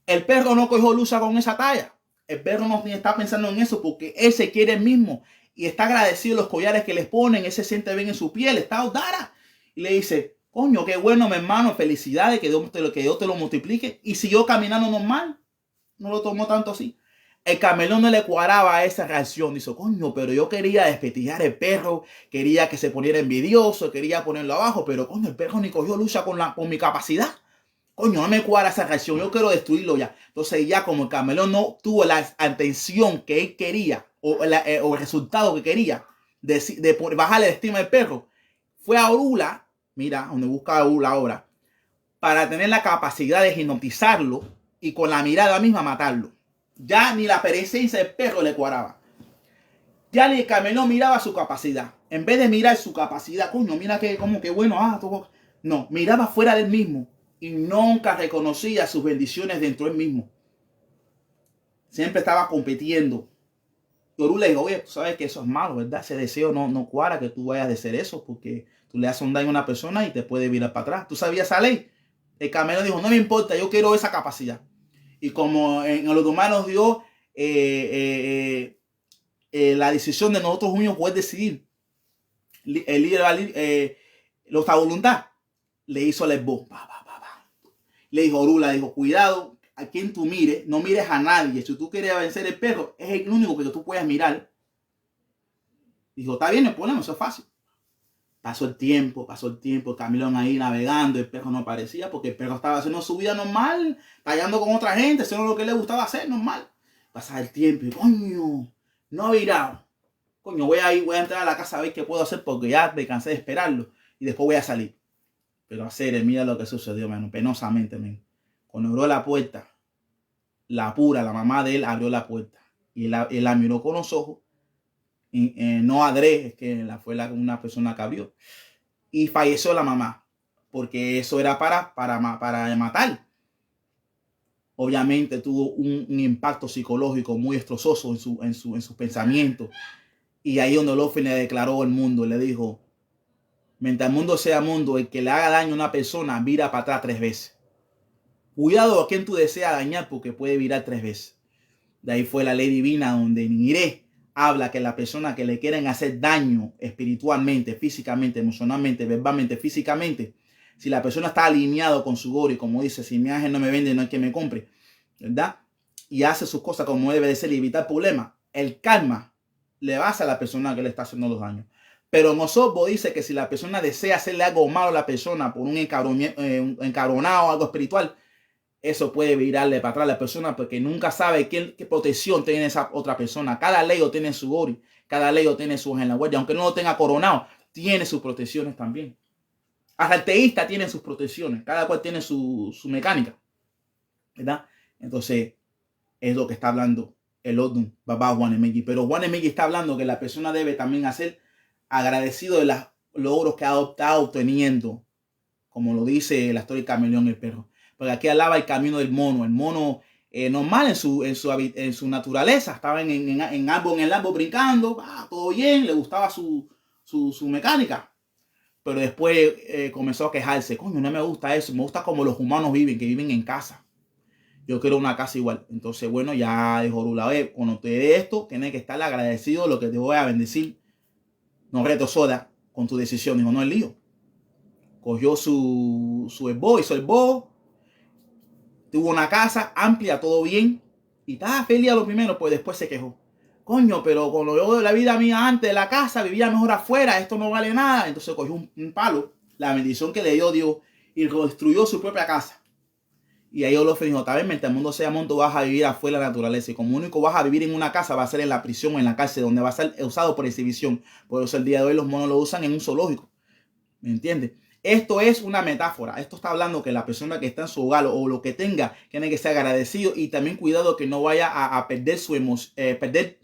El perro no cogió lucha con esa talla. El perro no está pensando en eso porque él se quiere el mismo y está agradecido de los collares que les ponen, él se siente bien en su piel, está odara. Y le dice, coño, qué bueno, mi hermano, felicidades, que Dios te lo multiplique. Y siguió caminando normal, no lo tomó tanto así. El camaleón no le cuadraba a esa reacción. Dice, coño, pero yo quería desprestigiar al perro, quería que se poniera envidioso, quería ponerlo abajo, pero coño, el perro ni cogió lucha con mi capacidad. Coño, no me cuadra esa reacción, yo quiero destruirlo ya. Entonces ya como el camaleón no tuvo la atención que él quería, o el resultado que quería, de bajarle la estima del perro, fue a Orula, mira, donde busca a Orula ahora, para tener la capacidad de hipnotizarlo y con la mirada misma matarlo. Ya ni la presencia del perro le cuadraba. Ya ni el camaleón miraba su capacidad. En vez de mirar su capacidad, coño, mira que como que bueno, todo. No, miraba fuera del mismo y nunca reconocía sus bendiciones dentro del mismo. Siempre estaba compitiendo. Y Orú le dijo, oye, tú sabes que eso es malo, ¿verdad? Ese deseo no cuadra que tú vayas a hacer eso porque tú le haces un daño a una persona y te puede virar para atrás. ¿Tú sabías esa ley? El camaleón dijo, no me importa, yo quiero esa capacidad. Y como en los humanos dio la decisión de nosotros mismos poder decidir, el líder, nuestra voluntad, le hizo la voz. Le dijo Orula, dijo, cuidado a quien tú mires, no mires a nadie. Si tú quieres vencer el perro, es el único que tú puedes mirar. Dijo, está bien, el problema, eso es fácil. Pasó el tiempo, el camaleón ahí navegando, el perro no aparecía porque el perro estaba haciendo su vida normal, pagando con otra gente, haciendo lo que le gustaba hacer, normal. Pasaba el tiempo y coño, no ha virado. Coño, voy a entrar a la casa a ver qué puedo hacer porque ya me cansé de esperarlo y después voy a salir. Pero mira lo que sucedió, mano, penosamente, man. Cuando abrió la puerta, la mamá de él abrió la puerta y él la miró con los ojos. No adrede, es que fue una persona que abrió y falleció la mamá porque eso era para matar. obviamente tuvo un impacto psicológico muy destrozoso en sus pensamientos. Y ahí donde Luffy le declaró al mundo, le dijo, mientras el mundo sea mundo, el que le haga daño a una persona vira para atrás 3 veces. Cuidado a quien tú deseas dañar porque puede virar 3 veces. De ahí fue la ley divina donde Niré habla que la persona que le quieren hacer daño espiritualmente, físicamente, emocionalmente, verbalmente, físicamente, si la persona está alineado con su gori, como dice, si mi ángel no me vende, no hay que me compre, ¿verdad? Y hace sus cosas como debe de ser y evitar problemas, el karma le va a hacer a la persona que le está haciendo los daños. Pero Mosobo dice que si la persona desea hacerle algo malo a la persona por un encabronado o algo espiritual, eso puede virarle para atrás a la persona porque nunca sabe qué protección tiene esa otra persona. Cada ley tiene su gori, cada ley tiene su ángel en la guardia. Aunque no lo tenga coronado, tiene sus protecciones también. Hasta el teísta tiene sus protecciones. Cada cual tiene su mecánica, ¿verdad? Entonces, es lo que está hablando el Odun Baba Ojuani. Pero Ojuani está hablando que la persona debe también ser agradecido de los logros que ha obteniendo, como lo dice la historia de Camaleón el perro. Porque aquí hablaba el camino del mono. El mono normal en su naturaleza. Estaba en el árbol brincando. Todo bien. Le gustaba su mecánica. Pero después comenzó a quejarse. Coño, no me gusta eso. Me gusta como los humanos viven, que viven en casa. Yo quiero una casa igual. Entonces, bueno, ya dijo Orula, cuando te dé esto, tienes que estar agradecido lo que te voy a bendecir. No reto soda con tu decisión. Dijo, no es lío. Cogió su esbo, hizo el bo. Tuvo una casa amplia, todo bien. Y estaba feliz a lo primero, pues después se quejó. Coño, pero con lo de la vida mía antes de la casa, vivía mejor afuera, esto no vale nada. Entonces cogió un palo, la bendición que le dio Dios, y construyó su propia casa. Y ahí Olofé dijo, tal vez mientras el mundo sea mundo, vas a vivir afuera de la naturaleza. Y como único vas a vivir en una casa, va a ser en la prisión o en la cárcel, donde va a ser usado por exhibición. Por eso el día de hoy los monos lo usan en un zoológico. ¿Me entiendes? Esto es una metáfora. Esto está hablando que la persona que está en su hogar o lo que tenga tiene que ser agradecido y también cuidado que no vaya a perder su perder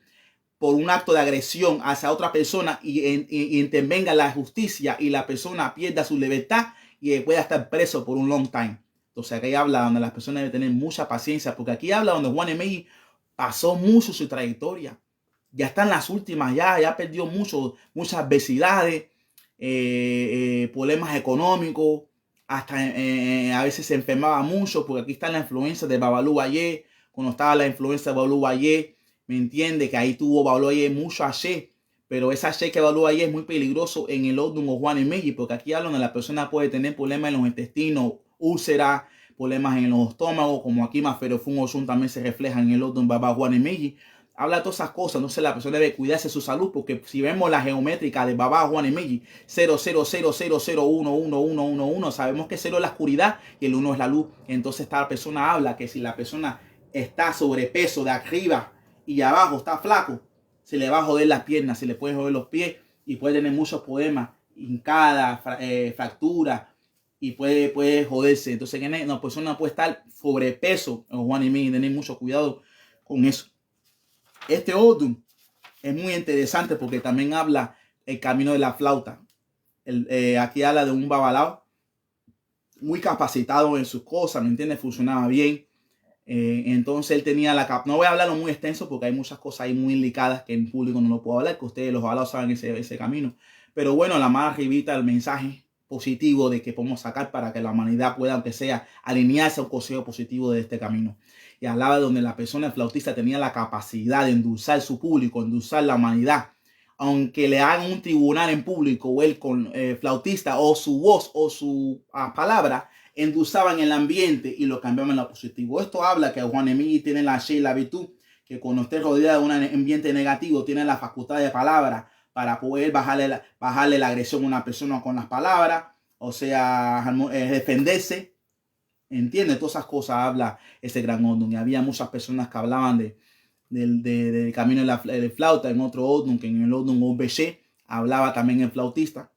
por un acto de agresión hacia otra persona y intervenga la justicia y la persona pierda su libertad y pueda estar preso por un long time. Entonces aquí habla donde las personas deben tener mucha paciencia porque aquí habla donde Ojuani pasó mucho su trayectoria. Ya está en las últimas, ya perdió muchas adversidades. Problemas económicos, hasta a veces se enfermaba mucho, porque aquí está la influencia de Babalu Valle, cuando estaba la influencia de Babalu Valle, me entiende que ahí tuvo Babalu Valle mucho ayer, pero ese ayer que Babalu Valle es muy peligroso en el Odun Ojuani, porque aquí hablan de la persona puede tener problemas en los intestinos, úlceras, problemas en los estómagos, como aquí Maferofun Osun también se refleja en el Odun Baba Ojuani. Habla de todas esas cosas, entonces la persona debe cuidarse de su salud, porque si vemos la geométrica de Baba Ojuani, 0, 0, 0, 0, 0, 1, 1, 1, 1, sabemos que 0 es la oscuridad y el 1 es la luz. Entonces esta persona habla que si la persona está sobrepeso de arriba y abajo está flaco, se le va a joder las piernas, se le puede joder los pies y puede tener muchos problemas, hincada, fractura y puede joderse. Entonces una persona puede estar sobrepeso, Ojuani, tener mucho cuidado con eso. Este Odun es muy interesante porque también habla el camino de la flauta. Aquí habla de un babalao muy capacitado en sus cosas, ¿me entiendes? Funcionaba bien. Entonces él tenía no voy a hablarlo muy extenso porque hay muchas cosas ahí muy delicadas que en público no lo puedo hablar, que ustedes los babalaos saben ese camino. Pero bueno, la más arribita el mensaje positivo de que podemos sacar para que la humanidad pueda, aunque sea, alinearse a un consejo positivo de este camino. Y hablaba de donde la persona flautista tenía la capacidad de endulzar su público, endulzar la humanidad. Aunque le hagan un tribunal en público o él con flautista o su voz o su palabra, endulzaban el ambiente y lo cambiaban en lo positivo. Esto habla que Ojuani tiene la virtud que cuando esté rodeado de un ambiente negativo tiene la facultad de palabra para poder bajarle la agresión a una persona con las palabras, o sea, defenderse. ¿Entiendes? Todas esas cosas habla ese gran Odun. Y había muchas personas que hablaban del camino de flauta en otro Odun, que en el Odun OBC hablaba también el flautista,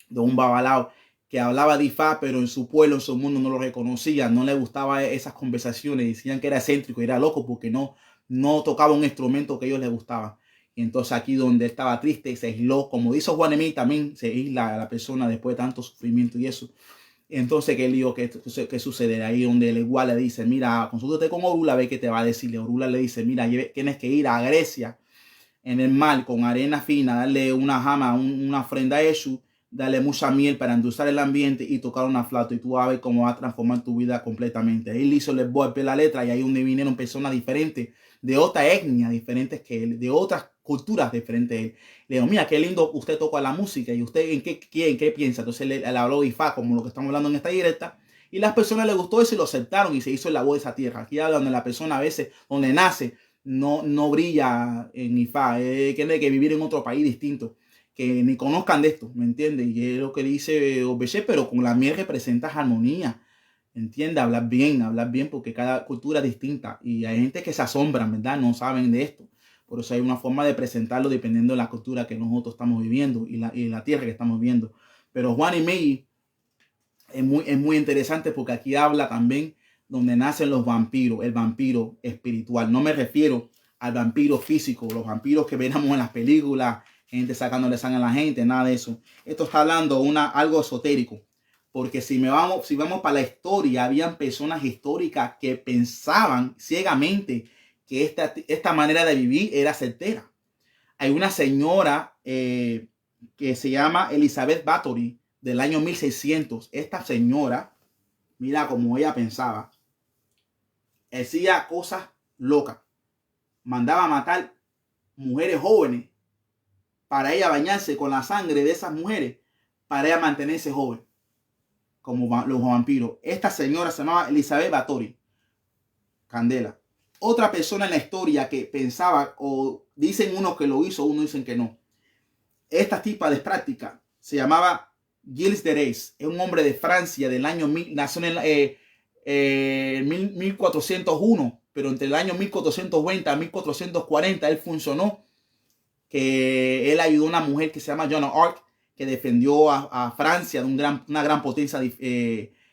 de un babalao que hablaba de Ifá, pero en su pueblo, en su mundo no lo reconocía, no le gustaba esas conversaciones, decían que era excéntrico, era loco porque no tocaba un instrumento que a ellos les gustaba. Y entonces aquí donde estaba triste, se aisló, como dice Ojuani también se aísla a la persona después de tanto sufrimiento y eso. Entonces, ¿qué lío que sucede? Ahí donde el igual le dice, mira, consúltate con Orula, ve qué te va a decir. Orula le dice, mira, tienes que ir a Grecia en el mar con arena fina, darle una jama, una ofrenda a Eshu, darle mucha miel para endulzar el ambiente y tocar una flauta, y tú vas a ver cómo va a transformar tu vida completamente. Ahí le hizo el golpe la letra, y ahí donde vinieron personas diferentes, de otra etnia diferentes que él, de otras culturas diferentes de él. Le digo, mira, qué lindo usted toca la música, y usted en qué piensa. Entonces él habló Ifá, como lo que estamos hablando en esta directa, y las personas les gustó eso y lo aceptaron, y se hizo la voz de esa tierra. Aquí habla donde la persona a veces, donde nace, no brilla en Ifá, tiene que vivir en otro país distinto, que ni conozcan de esto, ¿me entiendes? Y es lo que dice Obeche, pero con la miel representas armonía, ¿entiendes? Hablar bien, porque cada cultura es distinta, y hay gente que se asombra, ¿verdad? No saben de esto. Por eso hay una forma de presentarlo dependiendo de la cultura que nosotros estamos viviendo y la tierra que estamos viviendo. Pero Juan y Melli es muy interesante, porque aquí habla también donde nacen los vampiros, el vampiro espiritual. No me refiero al vampiro físico, los vampiros que veamos en las películas, gente sacándole sangre a la gente, nada de eso. Esto está hablando algo esotérico, porque si vamos para la historia, habían personas históricas que pensaban ciegamente que esta manera de vivir era certera. Hay una señora que se llama Elizabeth Bathory, del año 1600. Esta señora, mira cómo ella pensaba, hacía cosas locas, mandaba a matar mujeres jóvenes para ella bañarse con la sangre de esas mujeres, para ella mantenerse joven, como los vampiros. Esta señora se llamaba Elizabeth Bathory, Candela. Otra persona en la historia que pensaba, o dicen unos que lo hizo, unos dicen que no. Esta tipa de práctica se llamaba Gilles de Rais. Es un hombre de Francia del año nació en 1401, pero entre el año 1420 a 1440 él funcionó, que él ayudó a una mujer que se llama Joan of Arc, que defendió a Francia de una gran potencia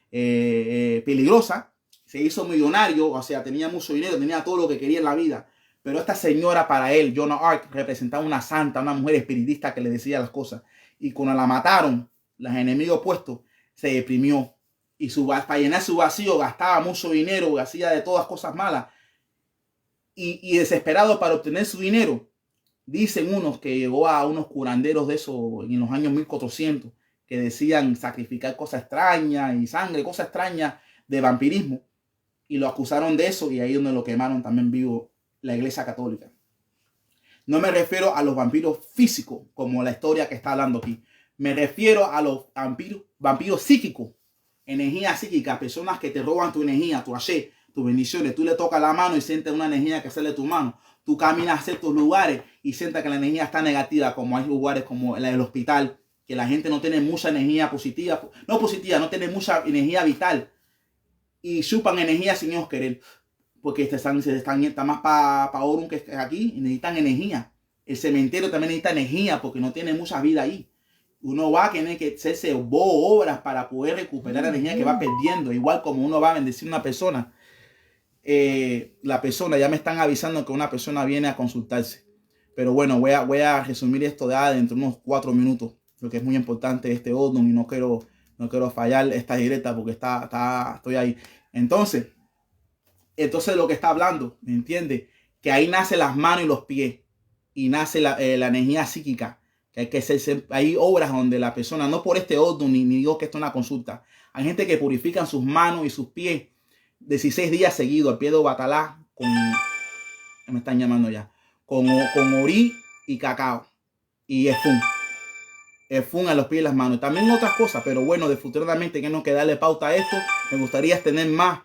peligrosa. Se hizo millonario, o sea, tenía mucho dinero, tenía todo lo que quería en la vida. Pero esta señora, para él, Joan of Arc, representaba una santa, una mujer espiritista que le decía las cosas. Y cuando la mataron, los enemigos opuestos, se deprimió. Y para llenar su vacío gastaba mucho dinero, hacía de todas cosas malas. Y desesperado para obtener su dinero, dicen unos que llegó a unos curanderos de eso en los años 1400, que decían sacrificar cosas extrañas y sangre, cosas extrañas de vampirismo. Y lo acusaron de eso, y ahí donde lo quemaron también vivo la Iglesia Católica. No me refiero a los vampiros físicos, como la historia que está hablando aquí. Me refiero a los vampiros psíquicos, energía psíquica, personas que te roban tu energía, tu haché, tus bendiciones. Tú le tocas la mano y sientes una energía que sale de tu mano. Tú caminas a ciertos lugares y sientes que la energía está negativa, como hay lugares como el hospital, que la gente no tiene mucha energía positiva, no tiene mucha energía vital, y chupan energía sin ellos querer, porque están más para oro que aquí, y necesitan energía. El cementerio también necesita energía, porque no tiene mucha vida ahí. Uno va a tener que hacerse obras para poder recuperar la energía que va perdiendo. Igual como uno va a bendecir a una persona, la persona, ya me están avisando que una persona viene a consultarse. Pero bueno, voy a resumir esto dentro de unos 4 minutos, porque es muy importante este orden y no quiero fallar esta directa, porque estoy ahí. Entonces lo que está hablando, ¿me entiendes? Que ahí nace las manos y los pies, y nace la energía psíquica, que hay que hacer. Hay obras donde la persona, no por este orden, ni digo que esto es una consulta, hay gente que purifican sus manos y sus pies 16 días seguidos al pie de Obatalá, me están llamando ya, con orí y cacao y efun a los pies y las manos. También otras cosas, pero bueno, desafortunadamente que no que darle pauta a esto. Me gustaría tener más,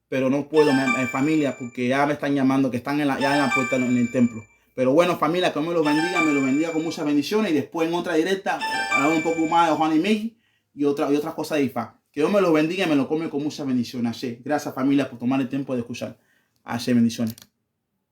pero no puedo, familia, porque ya me están llamando, que están ya en la puerta en el templo. Pero bueno, familia, que me los bendiga con muchas bendiciones, y después en otra directa hablar un poco más de Juan y Melli y otras cosas de Ifá. Que Dios me los bendiga y me lo come con muchas bendiciones. Ashe. Gracias, familia, por tomar el tiempo de escuchar. Ashe, bendiciones.